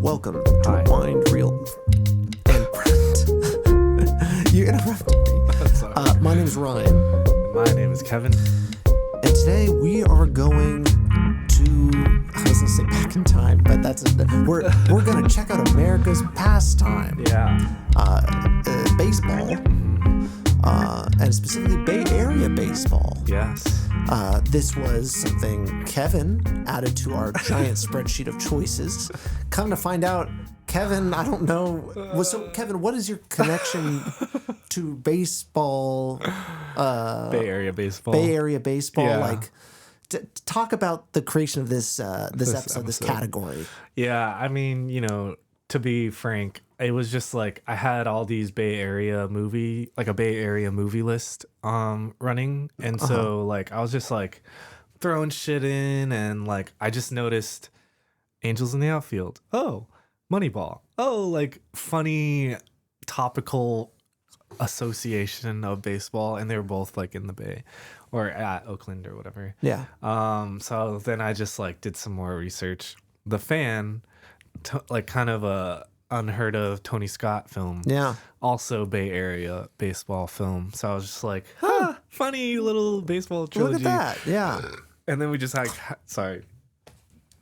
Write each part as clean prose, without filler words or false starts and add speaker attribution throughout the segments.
Speaker 1: Welcome
Speaker 2: Hi.
Speaker 1: to Wind, Reel, and Print. You interrupted me.
Speaker 2: That's all right.
Speaker 1: My name is Ryan,
Speaker 2: My name is Kevin.
Speaker 1: and today we are going to, I was going to say back in time, but we're going to check out America's pastime.
Speaker 2: Yeah.
Speaker 1: Baseball, and specifically Bay Area baseball.
Speaker 2: Yes.
Speaker 1: This was something Kevin added to our giant spreadsheet of choices. Come to find out, Kevin, I don't know. So, Kevin, what is your connection to baseball?
Speaker 2: Bay Area baseball.
Speaker 1: Bay Area baseball.
Speaker 2: Yeah.
Speaker 1: Like, talk about the creation of this episode, this category.
Speaker 2: Yeah, I mean, to be frank, it was just like I had all these Bay Area movie list running, and so like I was just like throwing shit in, and like I just noticed Angels in the Outfield. Oh, Moneyball. Oh, like funny topical association of baseball, and they were both like in the Bay or at Oakland or whatever.
Speaker 1: Yeah.
Speaker 2: So then I just like did some more research. The Fan, like kind of a unheard of Tony Scott film.
Speaker 1: Yeah.
Speaker 2: Also Bay Area baseball film. So I was just like, funny little baseball trilogy.
Speaker 1: Look at that. Yeah.
Speaker 2: And then we just like,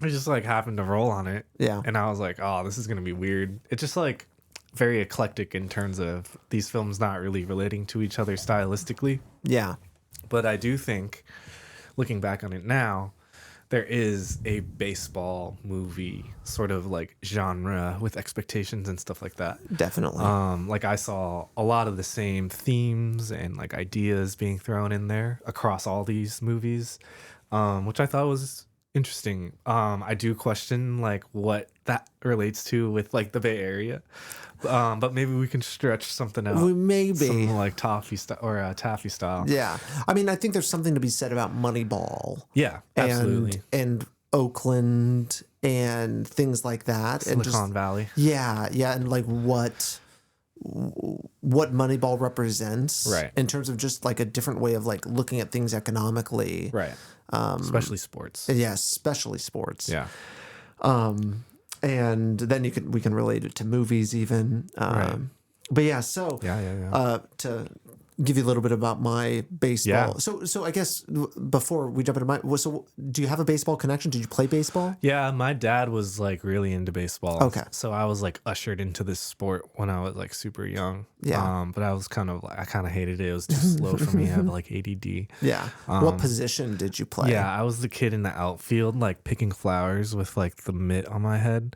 Speaker 2: we just like happened to roll on it.
Speaker 1: Yeah.
Speaker 2: And I was like, oh, this is going to be weird. It's just like very eclectic in terms of these films not really relating to each other stylistically.
Speaker 1: Yeah.
Speaker 2: But I do think, looking back on it now, there is a baseball movie sort of like genre with expectations and stuff like that.
Speaker 1: Definitely.
Speaker 2: Like I saw a lot of the same themes and like ideas being thrown in there across all these movies, which I thought was interesting. I do question like what that relates to with like the Bay Area, but maybe we can stretch something out. Something like Taffy style.
Speaker 1: Yeah. I mean, I think there's something to be said about Moneyball.
Speaker 2: Yeah, absolutely.
Speaker 1: And Oakland and things like that.
Speaker 2: Silicon Valley.
Speaker 1: Yeah, yeah, and like what Moneyball represents,
Speaker 2: Right.
Speaker 1: in terms of just like a different way of like looking at things economically.
Speaker 2: Right. Especially sports.
Speaker 1: Yeah, especially sports.
Speaker 2: Yeah.
Speaker 1: And then we can relate it to movies even.
Speaker 2: Right.
Speaker 1: But yeah, so to give you a little bit about my baseball.
Speaker 2: Yeah.
Speaker 1: So I guess before we jump into so do you have a baseball connection? Did you play baseball?
Speaker 2: Yeah, my dad was like really into baseball.
Speaker 1: Okay.
Speaker 2: So I was like ushered into this sport when I was like super young.
Speaker 1: Yeah.
Speaker 2: But I was kind of hated it. It was too slow for me. I have like ADD.
Speaker 1: Yeah. What position did you play?
Speaker 2: Yeah, I was the kid in the outfield, like picking flowers with like the mitt on my head.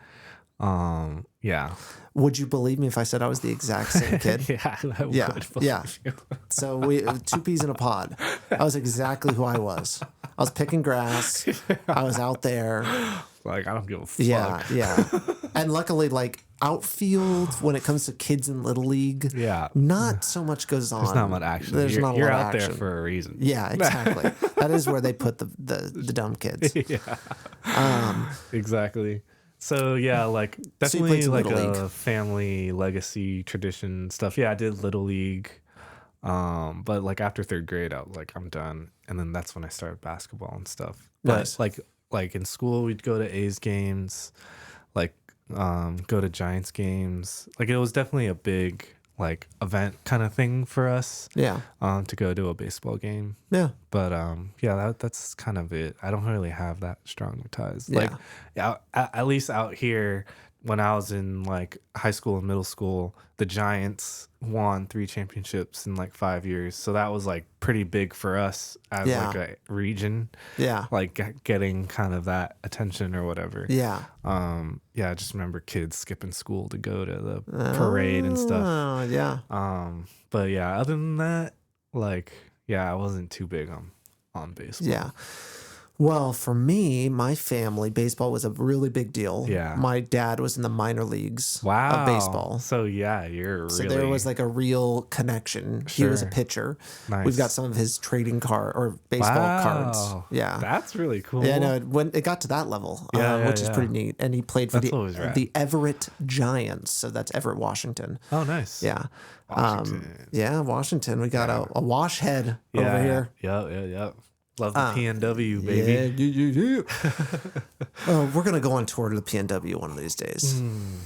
Speaker 2: Yeah.
Speaker 1: Would you believe me if I said I was the exact same kid?
Speaker 2: Yeah, I would believe you.
Speaker 1: So we two peas in a pod. That was exactly who I was. I was picking grass. I was out there.
Speaker 2: Like, I don't give a fuck.
Speaker 1: Yeah, yeah. And luckily, like outfield, when it comes to kids in Little League, not so much goes on.
Speaker 2: There's not much action. You're out there for a reason.
Speaker 1: Yeah, exactly. That is where they put the dumb kids.
Speaker 2: Yeah. Exactly. So yeah, like definitely like a family legacy tradition stuff. Yeah, I did Little League. But like after third grade, I was like, I'm done. And then that's when I started basketball and stuff.
Speaker 1: Nice.
Speaker 2: But like in school, we'd go to A's games, like go to Giants games. Like it was definitely a big like event kind of thing for us.
Speaker 1: Yeah.
Speaker 2: To go to a baseball game.
Speaker 1: Yeah.
Speaker 2: But that's kind of it. I don't really have that strong ties.
Speaker 1: Yeah.
Speaker 2: Like at least out here when I was in like high school and middle school, the Giants won 3 championships in like 5 years. So that was like pretty big for us as like a region. Yeah. Like getting kind of that attention or whatever. Yeah. I just remember kids skipping school to go to the parade and stuff.
Speaker 1: Oh, yeah.
Speaker 2: But yeah, other than that, like, I wasn't too big on baseball.
Speaker 1: Yeah. Well, for me, my family, baseball was a really big deal.
Speaker 2: Yeah.
Speaker 1: My dad was in the minor leagues of baseball.
Speaker 2: So, you're
Speaker 1: So there was like a real connection. Sure. He was a pitcher. Nice. We've got some of his trading baseball cards. Yeah.
Speaker 2: That's really cool.
Speaker 1: Yeah, no, when it got to that level, which is pretty neat. And he played for the Everett Giants. So that's Everett, Washington.
Speaker 2: Oh, nice.
Speaker 1: Yeah. Washington. Washington. We got a wash head over here.
Speaker 2: Yeah. Love the PNW, baby.
Speaker 1: Oh, we're gonna go on tour to the PNW one of these days.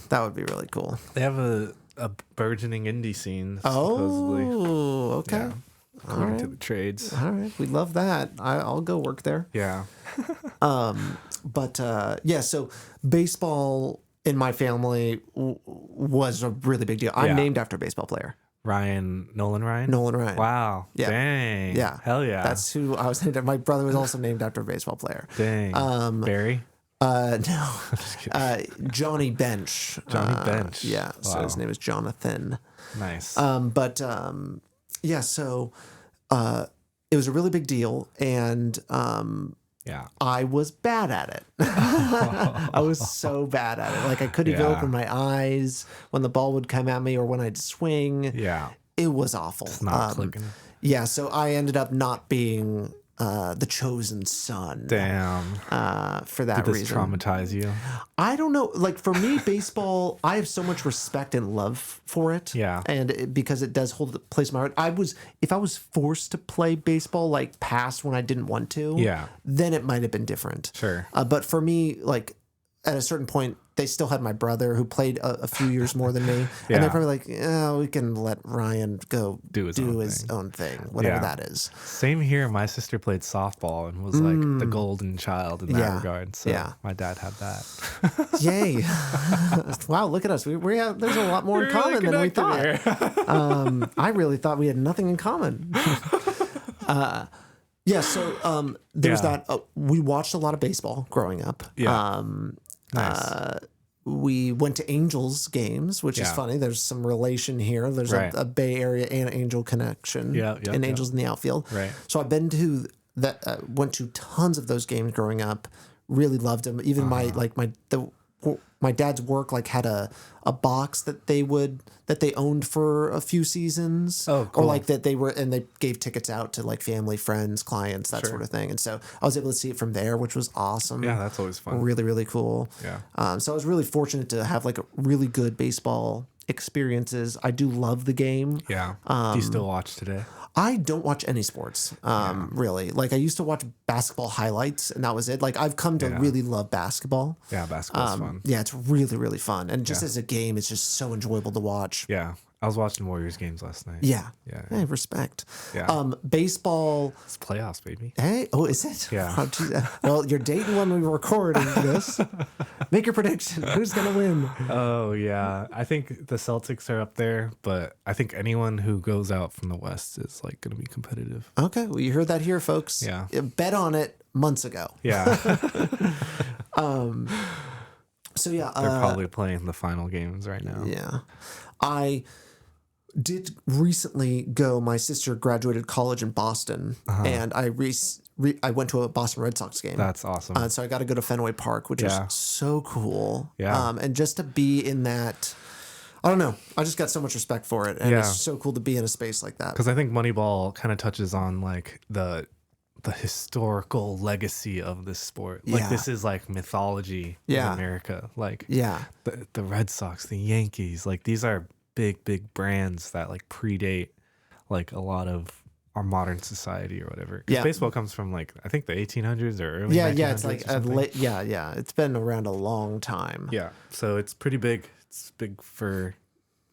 Speaker 1: That would be really cool.
Speaker 2: They have a burgeoning indie scene, supposedly.
Speaker 1: Oh, okay.
Speaker 2: Yeah, according to the trades.
Speaker 1: All right, we love that. I'll go work there.
Speaker 2: Yeah.
Speaker 1: But yeah, so baseball in my family was a really big deal. I'm
Speaker 2: Yeah.
Speaker 1: named after a baseball player.
Speaker 2: Nolan Ryan?
Speaker 1: Nolan Ryan.
Speaker 2: Wow.
Speaker 1: Yeah.
Speaker 2: Dang.
Speaker 1: Yeah.
Speaker 2: Hell yeah.
Speaker 1: That's who I was named after. My brother was also named after a baseball player.
Speaker 2: Dang. Barry?
Speaker 1: No.
Speaker 2: Just kidding.
Speaker 1: Johnny Bench.
Speaker 2: Johnny Bench.
Speaker 1: Yeah. So his
Speaker 2: Wow.
Speaker 1: name is Jonathan.
Speaker 2: Nice.
Speaker 1: Yeah, so it was a really big deal, and
Speaker 2: yeah.
Speaker 1: I was bad at it. I was so bad at it. Like, I couldn't even
Speaker 2: Yeah.
Speaker 1: open my eyes when the ball would come at me or when I'd swing.
Speaker 2: Yeah.
Speaker 1: It was awful.
Speaker 2: It's not clicking.
Speaker 1: Yeah, so I ended up not being the chosen son.
Speaker 2: Damn.
Speaker 1: For that
Speaker 2: Did this
Speaker 1: reason.
Speaker 2: traumatize you?
Speaker 1: I don't know. Like, for me, baseball, I have so much respect and love for it.
Speaker 2: Yeah.
Speaker 1: And because it does hold a place in my heart. If I was forced to play baseball, like past when I didn't want to,
Speaker 2: Yeah.
Speaker 1: then it might have been different.
Speaker 2: Sure.
Speaker 1: But for me, like, at a certain point, they still had my brother who played a few years more than me.
Speaker 2: Yeah.
Speaker 1: And they're probably like, oh, we can let Ryan go
Speaker 2: Do his own
Speaker 1: own thing, whatever
Speaker 2: Yeah.
Speaker 1: that is.
Speaker 2: Same here. My sister played softball and was like the golden child in that
Speaker 1: Yeah.
Speaker 2: regard. So
Speaker 1: Yeah.
Speaker 2: my dad had that.
Speaker 1: Yay. Wow, look at us. We have, there's a lot more in common than we thought. I really thought we had nothing in common. Yeah, so there's
Speaker 2: Yeah.
Speaker 1: that. We watched a lot of baseball growing up.
Speaker 2: Yeah. Nice.
Speaker 1: We went to Angels games, which is
Speaker 2: Yeah.
Speaker 1: funny. There's some relation here. There's
Speaker 2: Right.
Speaker 1: a Bay Area and Angel connection.
Speaker 2: Yeah, yeah,
Speaker 1: and
Speaker 2: yeah.
Speaker 1: Angels in the outfield.
Speaker 2: Right.
Speaker 1: So I've been to that. Went to tons of those games growing up. Really loved them. Even my dad's work like had a box that they owned for a few seasons.
Speaker 2: Oh, cool.
Speaker 1: Or like that they gave tickets out to like family, friends, clients, that sort of thing. And so I was able to see it from there, which was awesome.
Speaker 2: Yeah, that's always fun.
Speaker 1: Really, really cool.
Speaker 2: Yeah.
Speaker 1: So I was really fortunate to have like a really good baseball experiences. I do love the game.
Speaker 2: Yeah. Do you still watch today?
Speaker 1: I don't watch any sports, really. Like, I used to watch basketball highlights, and that was it. Like, I've come to really love basketball.
Speaker 2: Yeah, basketball's fun.
Speaker 1: Yeah, it's really, really fun. And just as a game, it's just so enjoyable to watch.
Speaker 2: Yeah. I was watching Warriors games last night.
Speaker 1: Yeah.
Speaker 2: Yeah.
Speaker 1: Hey, respect.
Speaker 2: Yeah.
Speaker 1: Baseball.
Speaker 2: It's playoffs, baby.
Speaker 1: Hey, oh, is it?
Speaker 2: Yeah.
Speaker 1: Oh, geez. Well, you're dating when we record this. Make your prediction. Who's going to win?
Speaker 2: Oh, yeah. I think the Celtics are up there, but I think anyone who goes out from the West is like going to be competitive.
Speaker 1: Okay. Well, you heard that here, folks.
Speaker 2: Yeah.
Speaker 1: Bet on it months ago.
Speaker 2: Yeah.
Speaker 1: So, yeah.
Speaker 2: They're probably playing the final games right now.
Speaker 1: Yeah. I did recently go. My sister graduated college in Boston, and I went to a Boston Red Sox game.
Speaker 2: That's awesome.
Speaker 1: So I got to go to Fenway Park, which
Speaker 2: Yeah.
Speaker 1: was so cool.
Speaker 2: Yeah.
Speaker 1: And just to be in that, I don't know. I just got so much respect for it, and
Speaker 2: Yeah.
Speaker 1: it's so cool to be in a space like that.
Speaker 2: Because I think Moneyball kind of touches on like the historical legacy of this sport. Like
Speaker 1: Yeah.
Speaker 2: this is like mythology
Speaker 1: Yeah.
Speaker 2: in America. Like
Speaker 1: Yeah.
Speaker 2: the Red Sox, the Yankees, like these are big brands that like predate like a lot of our modern society or whatever. 'Cause
Speaker 1: Yeah.
Speaker 2: baseball comes from like I think the 1800s or early
Speaker 1: Yeah,
Speaker 2: 1900s
Speaker 1: it's like
Speaker 2: or something.
Speaker 1: yeah. It's been around a long time.
Speaker 2: Yeah, so it's pretty big. It's big for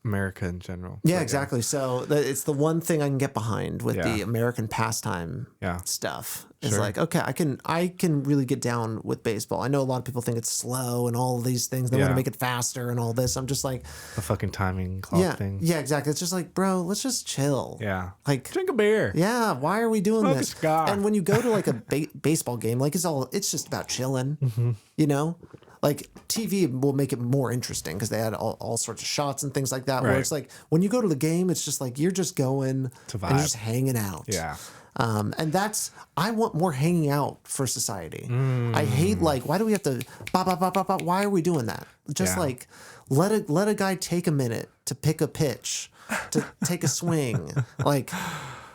Speaker 2: America in general.
Speaker 1: Yeah,
Speaker 2: But,
Speaker 1: exactly. So it's the one thing I can get behind with the
Speaker 2: Yeah.
Speaker 1: American pastime
Speaker 2: Yeah.
Speaker 1: stuff. It's
Speaker 2: Sure.
Speaker 1: like, okay, I can really get down with baseball. I know a lot of people think it's slow and all of these things. They want to
Speaker 2: Yeah.
Speaker 1: make it faster and all this. I'm just like,
Speaker 2: The fucking timing clock
Speaker 1: yeah,
Speaker 2: thing.
Speaker 1: yeah, exactly. It's just like, bro, let's just chill.
Speaker 2: Yeah.
Speaker 1: Like,
Speaker 2: Drink a beer.
Speaker 1: yeah, why are we doing
Speaker 2: Smoke a
Speaker 1: this?
Speaker 2: cigar.
Speaker 1: And when you go to like a baseball game, like it's just about chilling, you know? Like TV will make it more interesting because they had all sorts of shots and things like that. Where
Speaker 2: Right.
Speaker 1: it's like when you go to the game, it's just like you're just going
Speaker 2: To
Speaker 1: and you're
Speaker 2: vibe.
Speaker 1: just hanging out.
Speaker 2: Yeah.
Speaker 1: And I want more hanging out for society. I hate like, why do we have to, why are we doing that? Just
Speaker 2: Yeah.
Speaker 1: like, let a guy take a minute to pick a pitch, to take a swing. Like,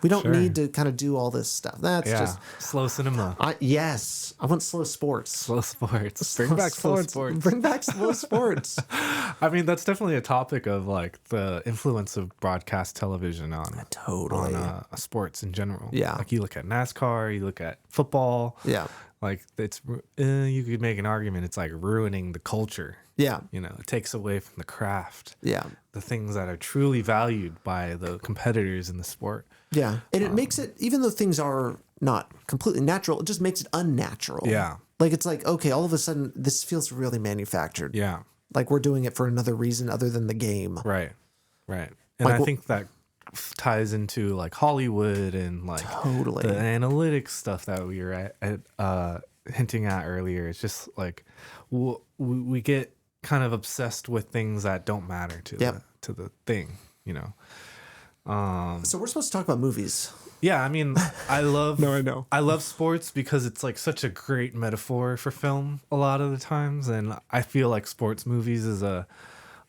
Speaker 1: We don't
Speaker 2: Sure.
Speaker 1: need to kind of do all this stuff. That's
Speaker 2: Yeah.
Speaker 1: just
Speaker 2: Slow cinema.
Speaker 1: yes. I want slow sports.
Speaker 2: Slow sports. Bring back slow sports.
Speaker 1: Bring back slow sports.
Speaker 2: I mean, that's definitely a topic of like the influence of broadcast television on
Speaker 1: Totally.
Speaker 2: sports in general.
Speaker 1: Yeah.
Speaker 2: Like you look at NASCAR, you look at football.
Speaker 1: Yeah.
Speaker 2: Like it's you could make an argument. It's like ruining the culture.
Speaker 1: Yeah.
Speaker 2: You know, it takes away from the craft.
Speaker 1: Yeah.
Speaker 2: The things that are truly valued by the competitors in the sport.
Speaker 1: Yeah. And it makes it, even though things are not completely natural, it just makes it unnatural.
Speaker 2: Yeah.
Speaker 1: Like it's like, okay, all of a sudden this feels really manufactured.
Speaker 2: Yeah.
Speaker 1: Like we're doing it for another reason other than the game.
Speaker 2: Right. Right. And
Speaker 1: Like,
Speaker 2: I think that ties into like Hollywood and like
Speaker 1: Totally.
Speaker 2: the analytics stuff that we were hinting at earlier. It's just like we get kind of obsessed with things that don't matter to the thing, you know.
Speaker 1: So we're supposed to talk about movies.
Speaker 2: Yeah, I mean, I love
Speaker 1: No, I know.
Speaker 2: I love sports because it's like such a great metaphor for film a lot of the times, and I feel like sports movies is a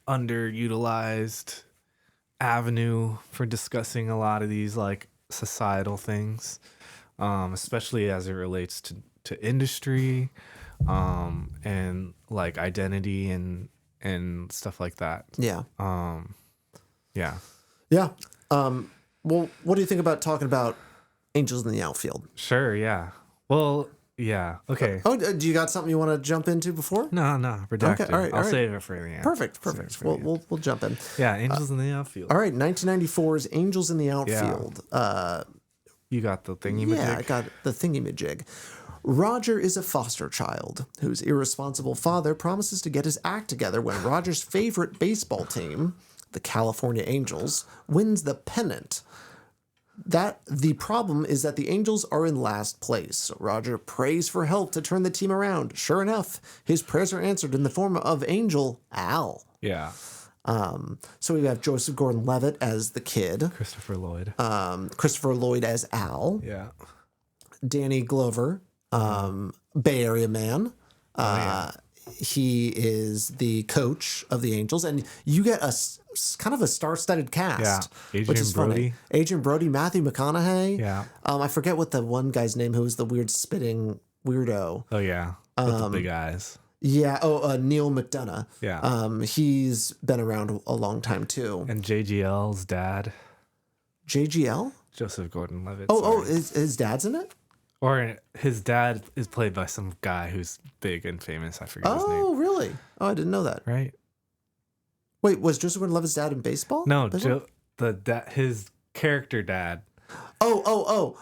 Speaker 2: underutilized avenue for discussing a lot of these like societal things, especially as it relates to industry, and like identity and stuff like that.
Speaker 1: Yeah.
Speaker 2: Yeah.
Speaker 1: Yeah. Well, what do you think about talking about Angels in the Outfield?
Speaker 2: Sure. Yeah. Well. Yeah. Okay.
Speaker 1: Oh, do you got something you want to jump into before?
Speaker 2: No. Redacted.
Speaker 1: Okay, all right,
Speaker 2: I'll save it for the end.
Speaker 1: Perfect.
Speaker 2: Save it for the end.
Speaker 1: We'll jump in.
Speaker 2: Yeah. Angels in the Outfield.
Speaker 1: All right, 1994's Angels in the Outfield.
Speaker 2: You got the thingy-majig?
Speaker 1: Yeah, I got the thingy-majig. Roger is a foster child whose irresponsible father promises to get his act together when Roger's favorite baseball team, the California Angels, wins the pennant. The problem is that the Angels are in last place. So Roger prays for help to turn the team around. Sure enough, his prayers are answered in the form of Angel Al.
Speaker 2: Yeah.
Speaker 1: So we have Joseph Gordon-Levitt as the kid,
Speaker 2: Christopher Lloyd.
Speaker 1: Christopher Lloyd as Al,
Speaker 2: Yeah.
Speaker 1: Danny Glover, Bay Area man. He is the coach of the Angels, and you get kind of a star-studded cast.
Speaker 2: Yeah.
Speaker 1: which is
Speaker 2: Adrian
Speaker 1: funny. Adrian Brody, Matthew McConaughey.
Speaker 2: Yeah.
Speaker 1: I forget what the one guy's name who was the weird spitting weirdo.
Speaker 2: Oh, yeah. With the big eyes.
Speaker 1: Yeah. Oh, Neil McDonough.
Speaker 2: Yeah.
Speaker 1: He's been around a long time too.
Speaker 2: And JGL's dad,
Speaker 1: JGL.
Speaker 2: Joseph Gordon-Levitt.
Speaker 1: Oh,
Speaker 2: sorry.
Speaker 1: his dad's in it.
Speaker 2: Or his dad is played by some guy who's big and famous. I forget his name.
Speaker 1: Oh, really? Oh, I didn't know that.
Speaker 2: Right?
Speaker 1: Wait, was Joseph Gordon-Levitt's dad in baseball?
Speaker 2: No,
Speaker 1: Baseball?
Speaker 2: his character dad.
Speaker 1: Oh.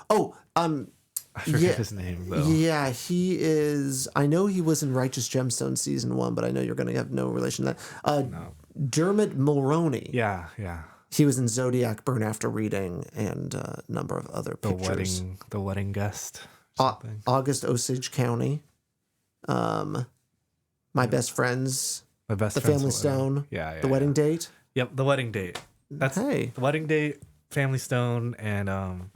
Speaker 2: I forget his name though.
Speaker 1: Yeah, he is. I know he was in Righteous Gemstones season 1, but I know you're going to have no relation to that.
Speaker 2: No.
Speaker 1: Dermot Mulroney.
Speaker 2: Yeah.
Speaker 1: He was in Zodiac, Burn After Reading, and a number of other pictures.
Speaker 2: The wedding guest. Or something.
Speaker 1: August Osage County. My Best Friends.
Speaker 2: My best
Speaker 1: The
Speaker 2: friend's
Speaker 1: Family
Speaker 2: wedding.
Speaker 1: Stone.
Speaker 2: Yeah.
Speaker 1: The Wedding Date.
Speaker 2: Yep, The Wedding Date. That's
Speaker 1: Hey.
Speaker 2: The Wedding Date, Family Stone, and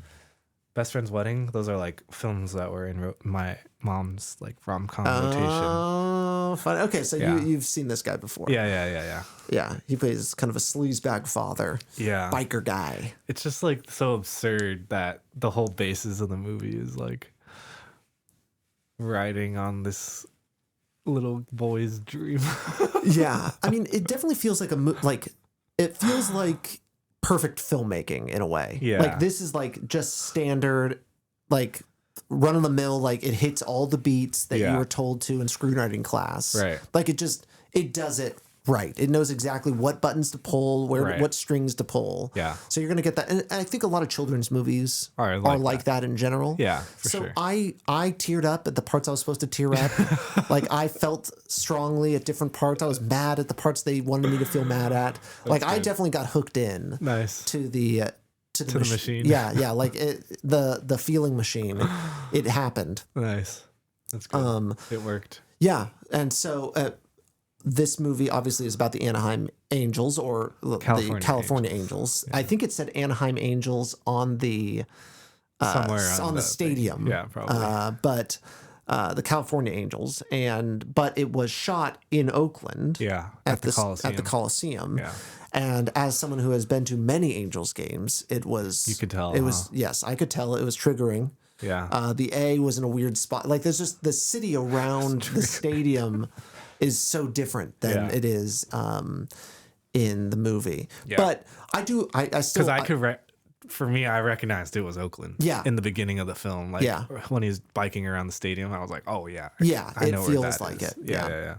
Speaker 2: Best Friend's Wedding. Those are like films that were in my mom's like rom-com rotation.
Speaker 1: Oh, fun. Okay, so
Speaker 2: Yeah.
Speaker 1: you've seen this guy before.
Speaker 2: Yeah.
Speaker 1: Yeah, he plays kind of a sleazebag father,
Speaker 2: Yeah.
Speaker 1: biker guy.
Speaker 2: It's just like so absurd that the whole basis of the movie is like riding on this little boy's dream.
Speaker 1: Yeah, I mean, it definitely feels like it feels like perfect filmmaking in a way.
Speaker 2: Yeah.
Speaker 1: Like this is like just standard, like run of the mill. Like it hits all the beats that you were told to in screenwriting class.
Speaker 2: Right.
Speaker 1: Like it does it right. It knows exactly what buttons to pull, what strings to pull.
Speaker 2: Yeah.
Speaker 1: So you're gonna get that, and I think a lot of children's movies
Speaker 2: Are
Speaker 1: are
Speaker 2: like
Speaker 1: like that in general.
Speaker 2: Yeah, for
Speaker 1: so
Speaker 2: sure.
Speaker 1: I teared up at the parts I was supposed to tear up. Like I felt strongly at different parts. I was mad at the parts they wanted me to feel mad at. Like I definitely got hooked in.
Speaker 2: Nice.
Speaker 1: To the
Speaker 2: machine.
Speaker 1: Yeah. Like the feeling machine. It happened.
Speaker 2: Nice. That's good. It worked.
Speaker 1: Yeah, and so this movie obviously is about the Anaheim Angels or the California Angels. Yeah. I think it said Anaheim Angels on the
Speaker 2: somewhere
Speaker 1: on the stadium.
Speaker 2: Thing. Yeah, probably.
Speaker 1: But the California Angels, but it was shot in Oakland.
Speaker 2: Yeah,
Speaker 1: at the Coliseum.
Speaker 2: Yeah.
Speaker 1: And as someone who has been to many Angels games, it was...
Speaker 2: You could tell,
Speaker 1: It was, yes, I could tell it was triggering.
Speaker 2: Yeah.
Speaker 1: The A was in a weird spot. Like, there's just the city around the stadium is so different than it is in the movie.
Speaker 2: Yeah.
Speaker 1: But I still...
Speaker 2: Because I could... For me, I recognized it was Oakland.
Speaker 1: Yeah.
Speaker 2: In the beginning of the film. Like, when he was biking around the stadium, I was like, oh, yeah.
Speaker 1: Yeah,
Speaker 2: I know
Speaker 1: it
Speaker 2: where
Speaker 1: feels
Speaker 2: that
Speaker 1: like
Speaker 2: is.
Speaker 1: it.
Speaker 2: Yeah.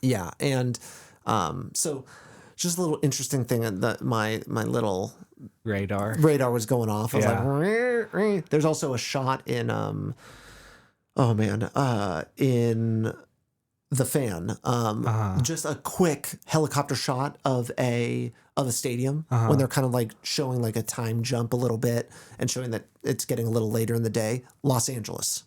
Speaker 1: Yeah, and so just a little interesting thing that my little
Speaker 2: Radar
Speaker 1: was going off. I was like, "Rrr." There's also a shot in in The Fan, just a quick helicopter shot of a stadium when they're kind of like showing like a time jump a little bit and showing that it's getting a little later in the day. Los Angeles.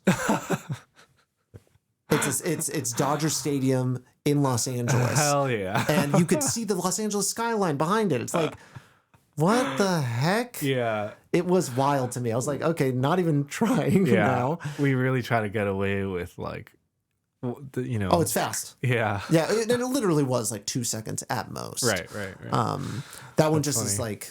Speaker 1: It's Dodger Stadium in Los Angeles.
Speaker 2: Hell yeah.
Speaker 1: And you could see the Los Angeles skyline behind it. It's like, what the heck?
Speaker 2: Yeah.
Speaker 1: It was wild to me. I was like, okay, not even trying now.
Speaker 2: We really try to get away with like, you know.
Speaker 1: Oh, it's fast.
Speaker 2: Yeah.
Speaker 1: Yeah, and it literally was like 2 seconds at most.
Speaker 2: Right.
Speaker 1: That one just is like,